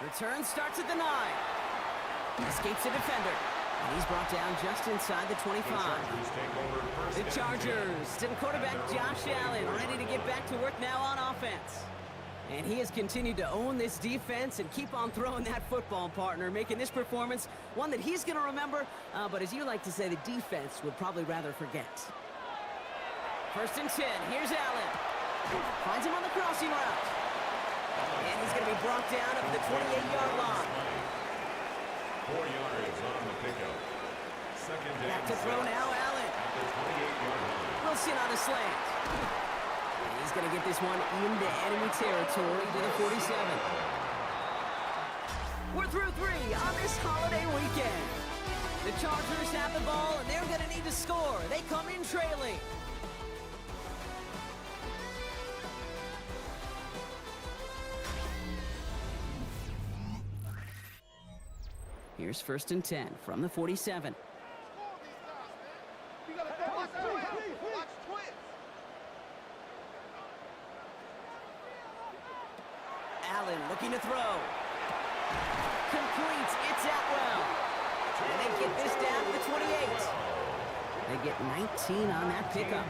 Return starts at the 9. Escapes a defender. And he's brought down just inside the 25. The Chargers and quarterback Josh Allen ready to get back to work now on offense. And he has continued to own this defense and keep on throwing that football, partner, making this performance one that he's going to remember, but as you like to say, the defense would probably rather forget. 1st and 10, here's Allen. Finds him on the crossing route. And he's going to be brought down up to the 28-yard line. 4 yards on the pickup. 2nd down. Back to throw now, Allen. At the 28-yard line. Wilson on a slant. And he's going to get this one into enemy territory to the 47. We're through 3 on this holiday weekend. The Chargers have the ball, and they're going to need to score. They come in trailing. Here's 1st and 10 from the 47. Allen looking to throw. Completes. It's Atwell. And they get this down to the 28. They get 19 on that pickup.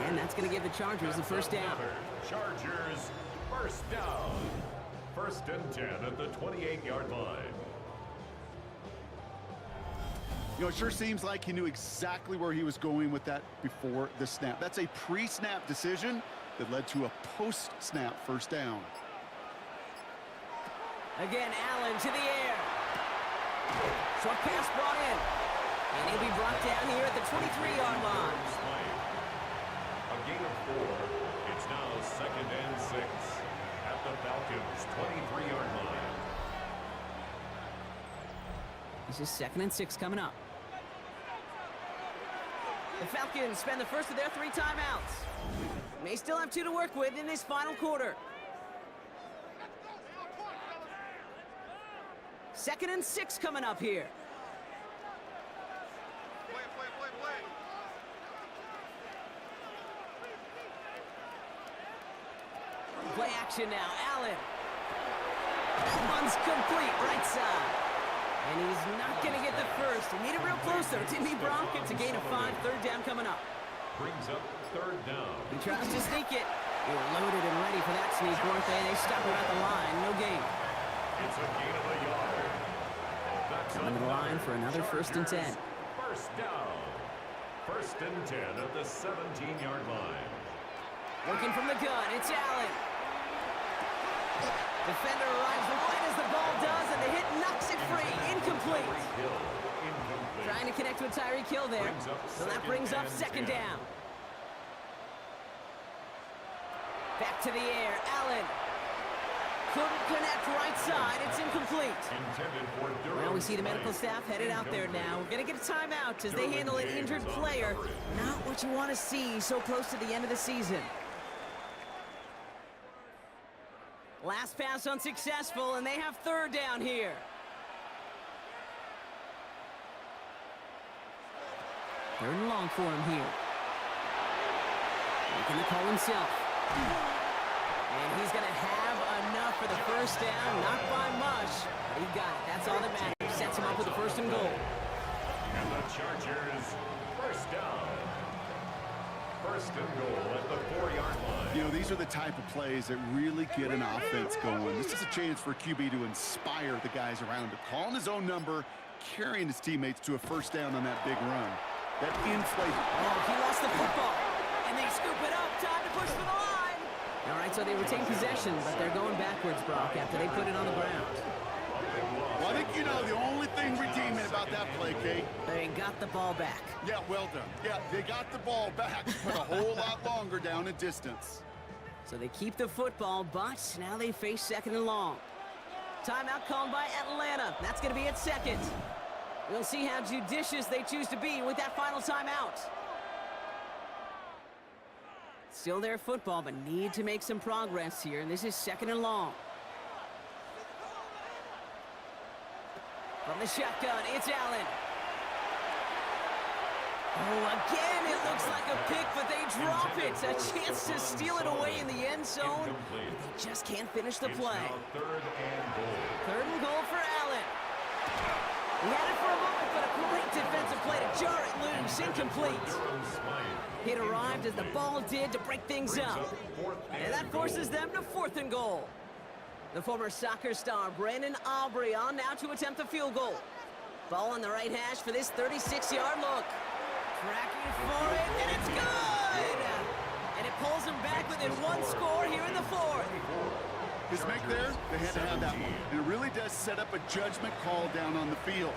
And that's going to give the Chargers the 1st down. Chargers, 1st down. 1st and 10 at the 28-yard line. You know, it sure seems like he knew exactly where he was going with that before the snap. That's a pre-snap decision that led to a post-snap 1st down. Again, Allen to the air. Short pass brought in. And he'll be brought down here at the 23-yard line. A gain of 4. It's now 2nd and 6 at the Falcons' 23-yard line. This is 2nd and 6 coming up. The Falcons spend the first of their 3 timeouts. May still have 2 to work with in this final quarter. 2nd and 6 coming up here. Play action now, Allen. One's complete, right side. And he's not going to get the first. He made it real close, though. Timmy Bronk gets a gain of 5, 3rd down coming up. Brings up 3rd down. He tries to sneak it. They were loaded and ready for that sneak, weren't they? They stop him at the line. No gain. It's a gain of a yard. That's coming to the line for another 1st and 10. 1st down. 1st and 10 at the 17-yard line. Working from the gun, it's Allen. Defender arrives right as the ball does, and the hit knocks it free. Incomplete. Trying to connect with Tyreek Hill there. So that brings up second down. Back to the air. Allen. Couldn't connect right side. It's incomplete. Well, we see the medical staff headed out there now. We're going to get a timeout as they handle an injured player. Not what you want to see so close to the end of the season. Last pass unsuccessful, and they have third down here. Third and long for him here. Making the call himself. And he's going to have enough for the first down. Not by much, but he got it. That's all that matters. Sets him up with a first and goal. And the Chargers, first down. First and goal at the 4-yard line. You know, these are the type of plays that really get an offense going. This is a chance for QB to inspire the guys around him. Calling his own number, carrying his teammates to a first down on that big run. That inflated. Oh, he lost the football. And they scoop it up. Time to push for the line. All right, so they retain possession, but they're going backwards, Brock, after they put it on the ground. Well, I think you know the only thing redeeming about that play, Kate. They got the ball back. Yeah, well done. Yeah, they got the ball back, but a whole lot longer down in distance. So they keep the football, but now they face second and long. Timeout called by Atlanta. That's going to be at second. We'll see how judicious they choose to be with that final timeout. Still their football, but need to make some progress here, and this is second and long. From the shotgun, it's Allen. Oh, again, it looks like a pick, but they drop it. A chance to steal it away in the end zone. They just can't finish the play. Third and goal for Allen. He had it for a moment, but a great defensive play to jar it loose. Incomplete. It arrived as the ball did to break things up. And that forces them to fourth and goal. The former soccer star, Brandon Aubrey, on now to attempt the field goal. Ball on the right hash for this 36-yard look. Tracking for it, and it's good! And it pulls him back within one score here in the fourth. His make there, they had to have that one. And it really does set up a judgment call down on the field.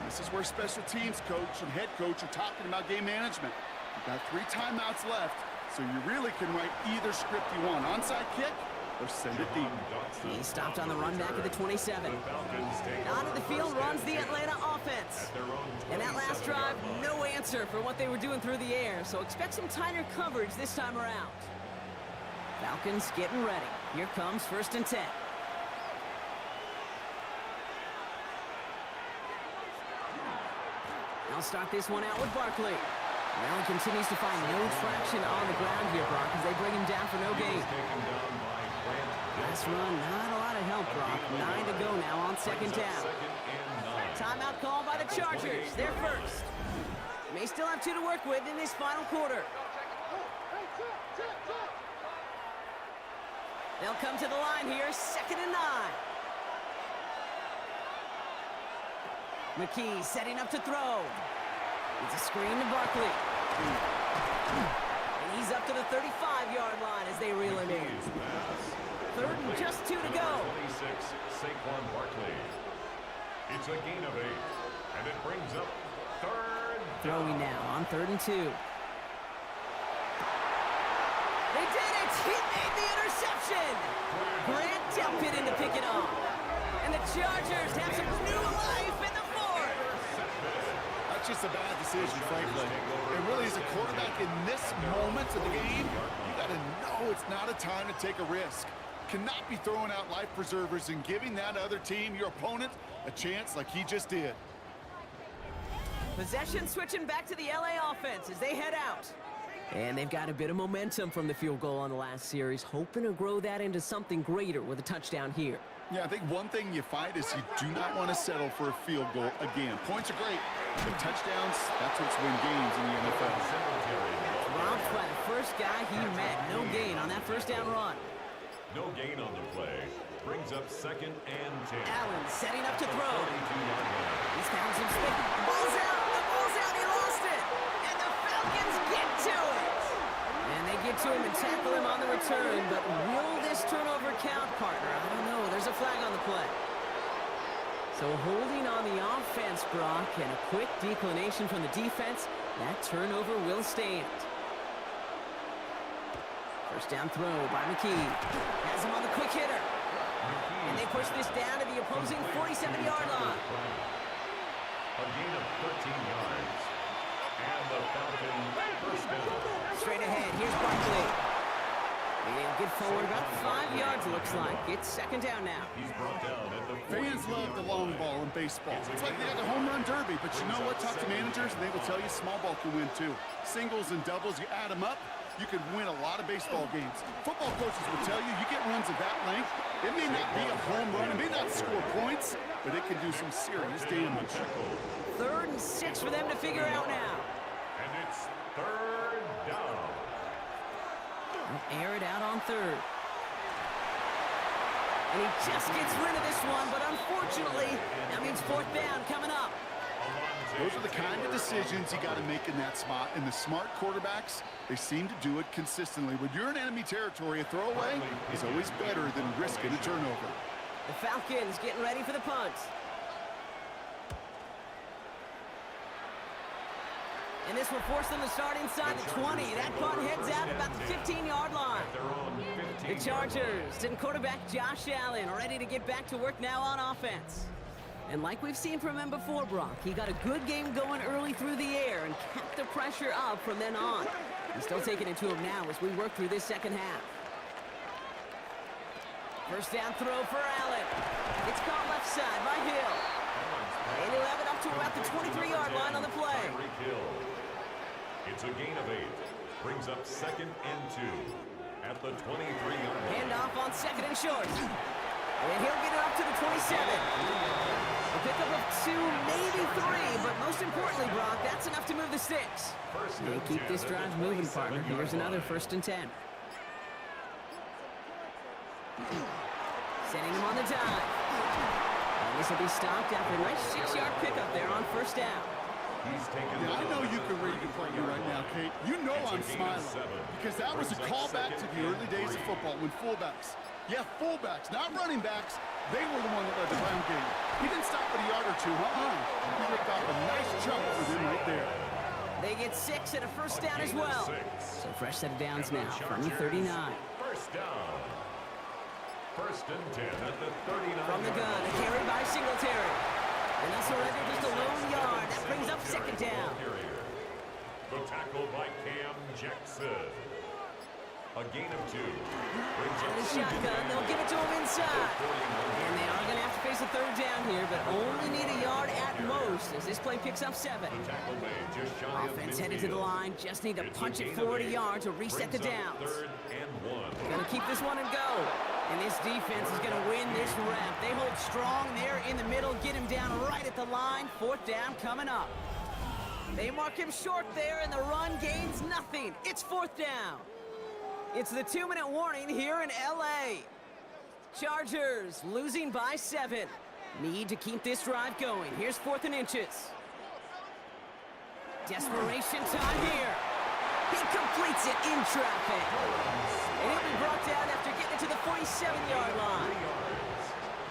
This is where special teams coach and head coach are talking about game management. You've got 3 timeouts left, so you really can write either script you want. Onside kick or send it deep. He stopped on the run back at the 27. Out of the field runs the Atlanta offense. And that last drive, no answer for what they were doing through the air, so expect some tighter coverage this time around. Falcons getting ready. Here comes first and 10. They'll start this one out with Barkley. Now he continues to find no traction on the ground here, Brock, as they bring him down for no gain. Last run, not a lot of help, Brock. 9 to go now on second down. Timeout called by the Chargers. They're first. May still have 2 to work with in this final quarter. They'll come to the line here, second and 9. McKee setting up to throw. It's a screen to Barkley. And he's up to the 35-yard line as they reel him in. Third and just 2 to go. 26, Saquon Barkley. It's a gain of 8, and it brings up third. Throwing now on 3rd and 2. They did it! He made the interception! Grant dumped it in to pick it off. And the Chargers have some new life in the fourth. That's just a bad decision, frankly. It really is a quarterback in this moment of the game. You got to know it's not a time to take a risk. Cannot be throwing out life preservers and giving that other team, your opponent, a chance like he just did. Possession switching back to the LA offense as they head out. And they've got a bit of momentum from the field goal on the last series, hoping to grow that into something greater with a touchdown here. Yeah, I think one thing you fight is you do not want to settle for a field goal again. Points are great, but touchdowns, that's what's win games in the NFL. Dropped by the first guy he met. No gain on that first down run. No gain on the play. Brings up second and 10. Allen setting up to throw. 32-yard line. He's found some space. Ball's out. The ball's out. He lost it. And the Falcons get to it. And they get it to him and tackle him on the return, but will this turnover count, partner? I don't know. There's a flag on the play. So holding on the offense, Brock, and a quick declination from the defense, that turnover will stand. First down throw by McKee. Has him on the quick hitter. And they push this down to the opposing 47-yard line. A gain of 13 yards. And the Falcons first down. Straight ahead, here's Barkley. And he'll get forward about 5 yards, looks like. It's second down now. He's brought down at the Fans love the long ball in baseball. It's like they had the home run derby, but you know what? Talk to managers, and they will tell you small ball can win too. Singles and doubles, you add them up, you could win a lot of baseball games. Football coaches will tell you, you get runs of that length, it may not be a home run, it may not score points, but it can do some serious damage. 3rd and 6 for them to figure out now. And it's third down. They'll air it out on 3rd. And he just gets rid of this one, but unfortunately, that means 4th down coming up. Those are the kind of decisions you got to make in that spot. And the smart quarterbacks, they seem to do it consistently. When you're in enemy territory, a throwaway is always better than risking a turnover. The Falcons getting ready for the punt. And this will force them to start inside the 20. That punt heads out about the 15-yard line. The Chargers and quarterback Josh Allen ready to get back to work now on offense. And like we've seen from him before, Brock, he got a good game going early through the air and kept the pressure up from then on. He's still taking it to him now as we work through this second half. First down throw for Allen. It's caught left side by Hill. And he'll have it up to about the 23-yard line on the play. It's a gain of 8. Brings up 2nd and 2 at the 23-yard line. Handoff on 2nd and short. And he'll get it up to the 27. A pickup of 2, maybe 3, but most importantly, Brock, that's enough to move the sticks. They keep this drive moving, partner. Here's another 1st and 10. Sending him on the dive. And this will be stopped after a nice 6-yard pickup there on 1st down. Yeah, I know you can read the play right now, Kate. You know I'm smiling because that was a callback to the early days of football when fullbacks, fullbacks, not running backs, they were the one that led the ground game. He didn't stop at a yard or 2, He ripped off a nice chunk for them right there. They get 6 and a 1st down as well. So fresh set of downs now from the 39. First down. 1st and 10 at the 39. From the gun, a carry by Singletary. And they'll surrender just a lone yard. That brings up 2nd down. The tackle by Cam Jackson. A gain of 2. Brings Out up of the shotgun, they'll give it to him inside. And they are going to have to face a 3rd down here, but only need a yard at most as this play picks up 7. The tackle made just shy of Offense headed to the midfield. line, just need to It's punch a it gain of 40 8. yards to reset the Brings up downs. 3rd and 1. Gonna keep this one and go. And this defense is gonna win this rep. They hold strong there in the middle, get him down right at the line. 4th down coming up. They mark him short there, and the run gains nothing. It's 4th down. It's the 2-minute warning here in LA. Chargers losing by 7. Need to keep this drive going. Here's 4th and inches. Desperation time here. He completes it in traffic. And he'll be brought down after getting it to the 47-yard line.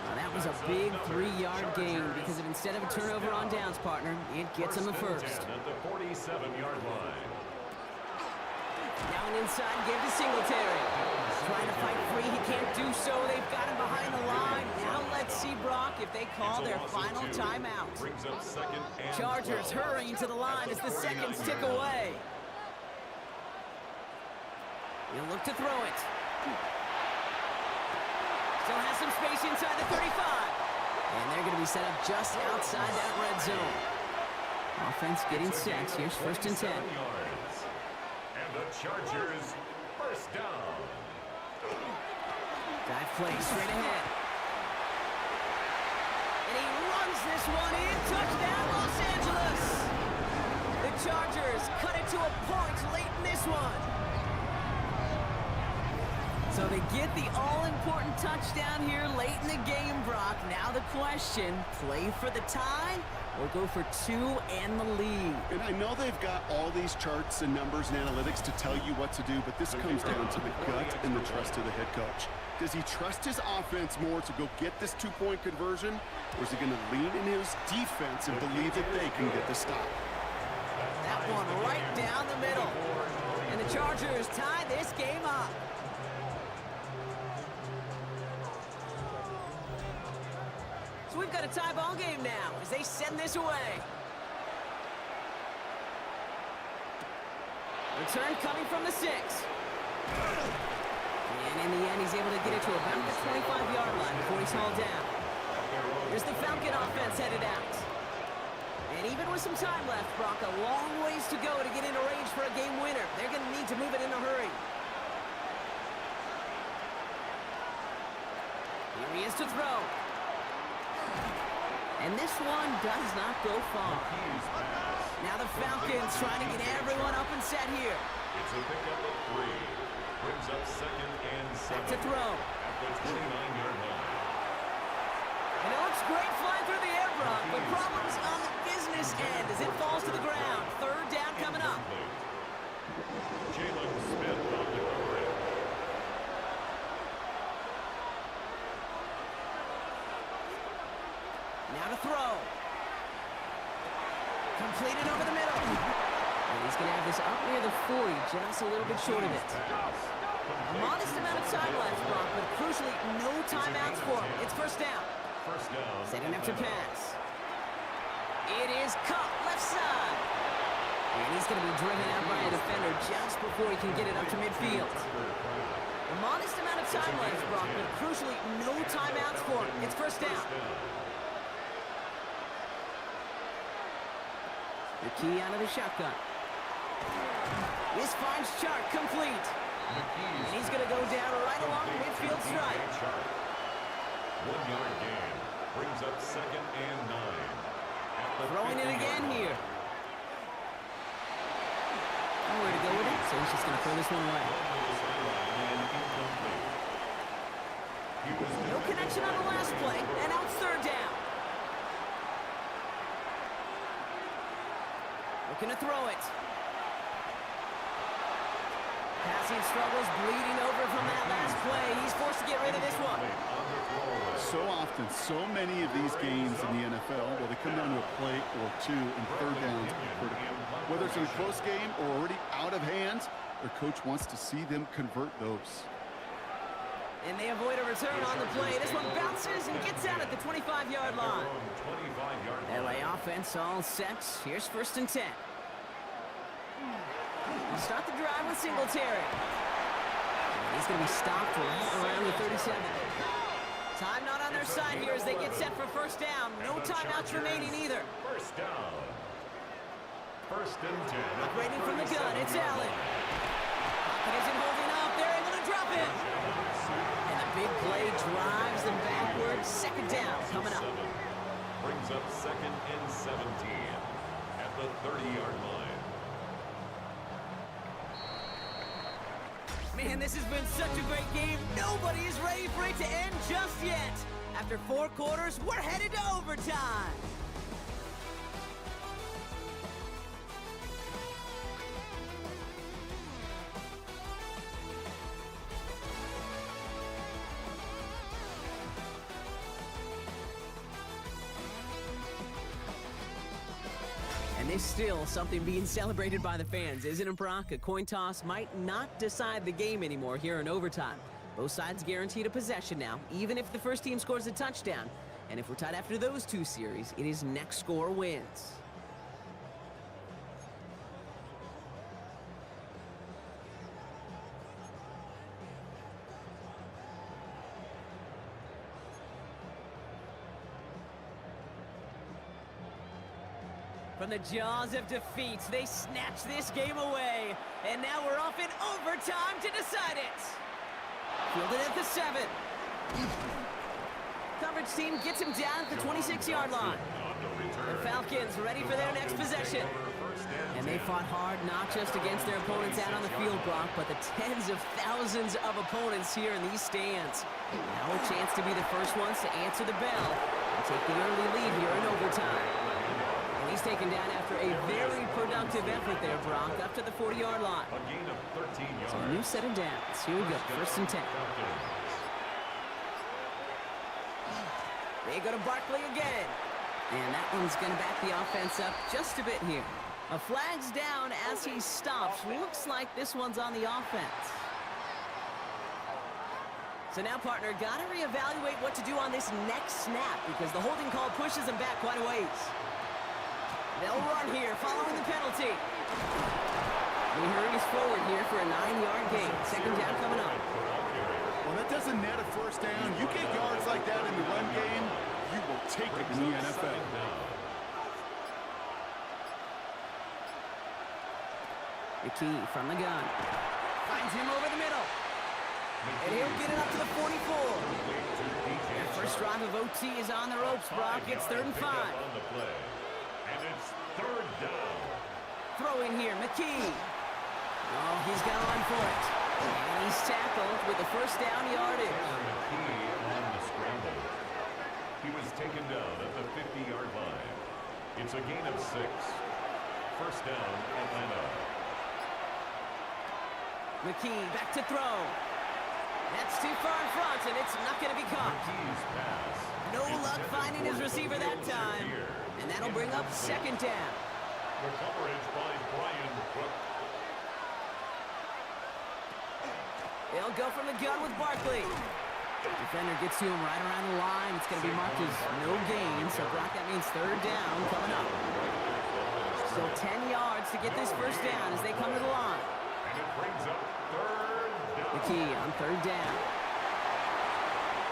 Now that was a big 3-yard gain because of instead of a turnover on downs, partner, it gets him a 1st. At the 47-yard line. Down inside, give to Singletary. Trying to fight free, he can't do so. They've got him behind the line. Now let's see, Brock, if they call their final timeout. Brings up 2nd and Chargers 12. hurrying to the line as the seconds tick away. He'll look to throw it. Still has some space inside the 35. And they're going to be set up just outside that red zone. Offense getting set. Here's 1st and 10. Yards. And the Chargers first down. Dive play straight ahead. And he runs this one in. Touchdown, Los Angeles. The Chargers cut it to a point late in this one. So they get the all-important touchdown here late in the game, Brock. Now the question, play for the tie or go for two and the lead? And I know they've got all these charts and numbers and analytics to tell you what to do, but this comes down to the gut and the trust of the head coach. Does he trust his offense more to go get this two-point conversion, or is he going to lean in his defense and believe that they can get the stop? That one right down the middle. And the Chargers tie this game up. So we've got a tie ball game now as they send this away. Return coming from the 6. And in the end, he's able to get it to about the 25-yard line before he's hauled down. Here's the Falcon offense headed out. And even with some time left, Brock, a long ways to go to get into range for a game winner. They're going to need to move it in a hurry. Here he is to throw. And this one does not go far. Now the Falcons trying to get everyone up and set here. It's a pickup of 3. Brings up 2nd and 7. Back to throw. At the 29-yard line. And it looks great flying through the air, Brock, but problems on the business end as it falls to the ground. 3rd down coming up. Jalen Smith on the coverage. Now to throw. Completed over the middle. And he's going to have this up near the 40, just a little bit short of it. A modest amount of time left, Brock, but crucially, no timeouts for him. It's 1st down. First down. Setting up to pass. It is caught left side. And he's going to be driven out by a defender just before he can get it up to midfield. A modest amount of time left, Brock, but crucially, no timeouts for him. It's 1st down. The key out of the shotgun. This finds Chark complete. And he's going to go down right along the midfield stripe. 1-yard gain. Brings up 2nd and 9. Throwing it again here. Nowhere to go with it, so he's just going to throw this one away. No connection on the last play, and now it's 3rd down. Looking to throw it. Passing struggles, bleeding over from that last play. He's forced to get rid of this one. So often, so many of these games in the NFL, well, they come down to a play or two and 3rd downs are critical. Whether it's in a close game or already out of hands, their coach wants to see them convert those. And they avoid a return on the play. This one bounces and gets out at the 25-yard line. LA offense all set. Here's 1st and 10. We'll start the drive with Singletary. He's going to be stopped right around the 37. Time not on their side here as they get set for 1st down. No timeouts remaining either. 1st down. 1st and 10. Operating from the gun, it's Allen. Pocket isn't holding up. They're able to drop it. And the big play drives them backwards. 2nd down coming up. Brings up 2nd and 17 at the 30-yard line. Man, this has been such a great game. Nobody is ready for it to end just yet. After 4 quarters, we're headed to overtime. And there's still something being celebrated by the fans, isn't it, Brock? A coin toss might not decide the game anymore here in overtime. Both sides guaranteed a possession now, even if the first team scores a touchdown. And if we're tied after those 2 series, it is next score wins. From the jaws of defeat, they snatch this game away. And now we're off in overtime to decide it. Fielded at the 7. Coverage team gets him down at the 26-yard line. The Falcons ready for their next possession. And they fought hard, not just against their opponents out on the field, Brock, but the tens of thousands of opponents here in these stands. Now a chance to be the first ones to answer the bell and take the early lead here in overtime. And he's taken down after a very productive effort there, Brock, up to the 40-yard line. A gain of 13 yards. So a new set of downs. Here we go, 1st and 10. They go to Barkley again. And that one's going to back the offense up just a bit here. A flag's down as he stops. Looks like this one's on the offense. So now, partner, got to reevaluate what to do on this next snap because the holding call pushes him back quite a ways. They'll run here following the penalty. He hurries forward here for a 9-yard gain. 2nd down coming up. Well, that doesn't net a first down. You get yards like that in the run game, you will take it in the NFL. The key from the gun. Finds him over the middle. And he'll get it up to the 44. Their first drive of OT is on the ropes, Brock. It's 3rd and 5. And it's 3rd down. Throw in here, McKee. Oh, he's got to run for it. And he's tackled with the first down yardage. McKee on the scramble. He was taken down at the 50-yard line. It's a gain of 6. 1st down, Atlanta. McKee back to throw. That's too far in front, and it's not going to be caught. McKee's pass. No luck finding his receiver that time. And that'll bring up 2nd down. The coverage by Brian Cook. They'll go from the gun with Barkley. Defender gets to him right around the line. It's going to be marked as no gain, so Brock, that means 3rd down coming up. Still 10 yards to get this first down as they come to the line. And it brings up 3rd down. McKee on 3rd down.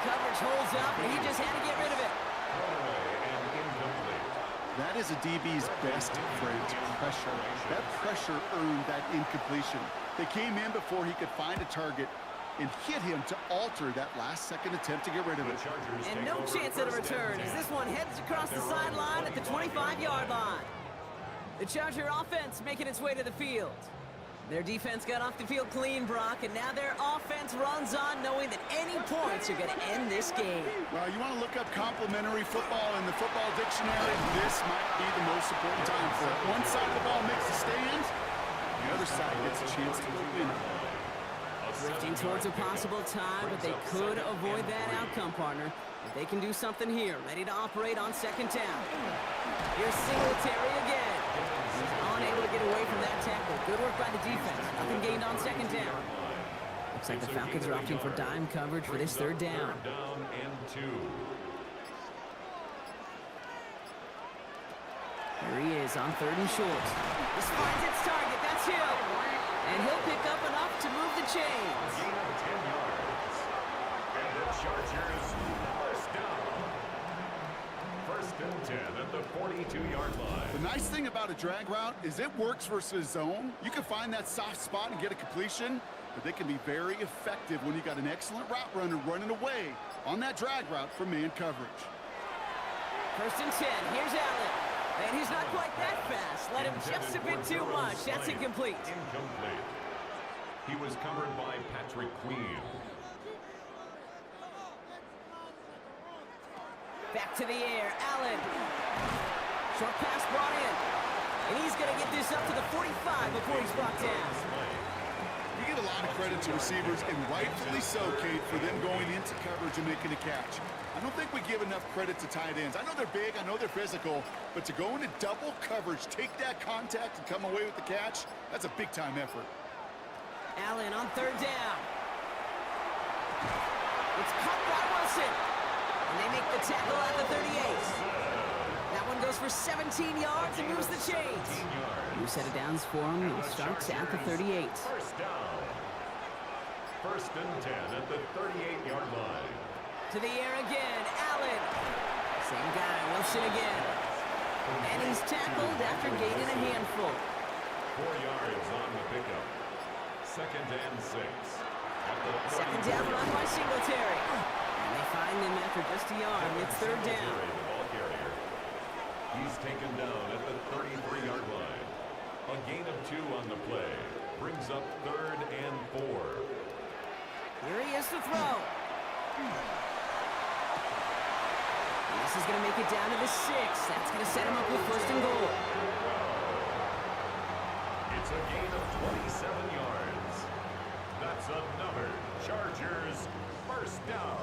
Coverage holds up, and he just had to get rid of it. And incomplete. That is a DB's best friend, pressure. That pressure earned that incompletion. They came in before he could find a target and hit him to alter that last-second attempt to get rid of it. And no chance at a return as this one heads across the sideline at the 25-yard line. The Charger offense making its way to the field. Their defense got off the field clean, Brock, and now their offense runs on knowing that any points are going to end this game. Well, you want to look up complimentary football in the football dictionary, this might be the most important time for it. One side of the ball makes the stand, the other side gets a chance to win. Drifting towards a possible tie, but they could avoid that outcome, partner. If they can do something here, ready to operate on 2nd down. Here's Singletary again. He's unable to get away from that tackle. Good work by the defense. Nothing gained on 2nd down. Looks like the Falcons are opting for dime coverage for this 3rd down. 3rd down and 2. Here he is on 3rd and short. This finds its target. That's Hill. And he'll pick up enough to move the chains. Gain of 10 yards. And the Chargers 1st down. 1st and 10 at the 42-yard line. The nice thing about a drag route is it works versus zone. You can find that soft spot and get a completion, but they can be very effective when you got an excellent route runner running away on that drag route from man coverage. 1st and 10. Here's Allen. And he's not quite that fast. Let him just a bit too much. That's incomplete. Incomplete. He was covered by Patrick Queen. Back to the air. Allen. Short pass brought in. And he's going to get this up to the 45 before he's brought down. You get a lot of credit to receivers, and rightfully so, Kate, for them going into coverage and making a catch. I don't think we give enough credit to tight ends. I know they're big, I know they're physical, but to go into double coverage, take that contact, and come away with the catch, that's a big-time effort. Allen on 3rd down. It's caught by Wilson. And they make the tackle at the 38. That one goes for 17 yards and moves the chains. New set of downs for him. He starts at the 38. 1st down. 1st and 10 at the 38-yard line. To the air again. Allen. Same guy. Wilson again. And he's tackled after gaining a handful. 4 yards on the pickup. 2nd and 6. At the 2nd down run by Singletary. And they find him after just a yard. It's 3rd down. The ball carrier. He's taken down at the 33-yard line. A gain of 2 on the play. Brings up 3rd and 4. Here he is to throw. This is going to make it down to the 6. That's going to set him up with 1st and goal. It's a gain of 27 yards. That's another Chargers 1st down.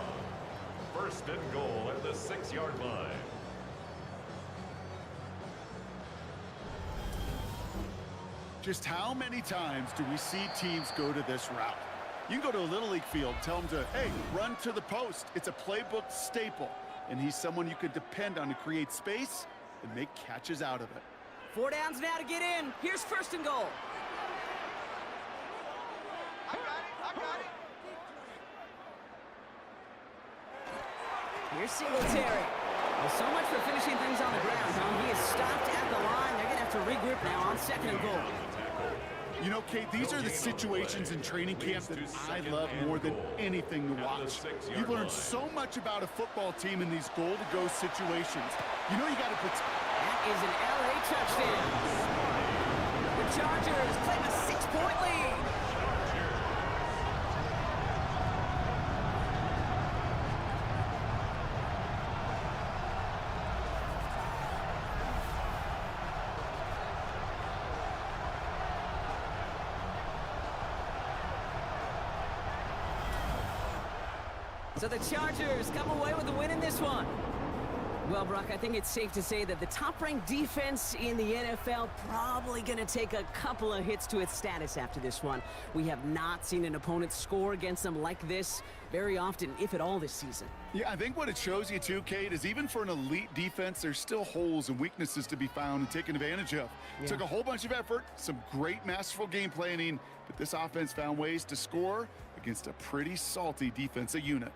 1st and goal at the 6-yard line. Just how many times do we see teams go to this route? You can go to a Little League field, tell them to, hey, run to the post. It's a playbook staple, and he's someone you could depend on to create space and make catches out of it. 4 downs now to get in. Here's 1st and goal. I got it. Here's Singletary. Well, so much for finishing things on the ground, huh? He is stopped at the line. They're going to have to regroup now on 2nd and goal. You know, Kate, these are the situations in training camp that I love more than anything to watch. You learn so much about a football team in these goal-to-go situations. You know you got to put... That is an LA touchdown. The Chargers claim a 6-point lead. So the Chargers come away with the win in this one. Well, Brock, I think it's safe to say that the top-ranked defense in the NFL probably going to take a couple of hits to its status after this one. We have not seen an opponent score against them like this very often, if at all, this season. Yeah, I think what it shows you, too, Kate, is even for an elite defense, there's still holes and weaknesses to be found and taken advantage of. Yeah. Took a whole bunch of effort, some great masterful game planning, but this offense found ways to score against a pretty salty defensive unit.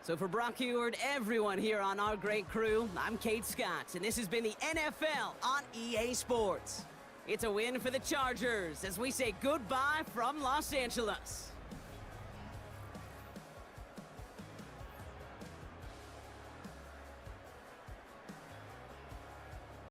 So for Brock Heward, everyone here on our great crew, I'm Kate Scott, and this has been the NFL on EA Sports. It's a win for the Chargers as we say goodbye from Los Angeles.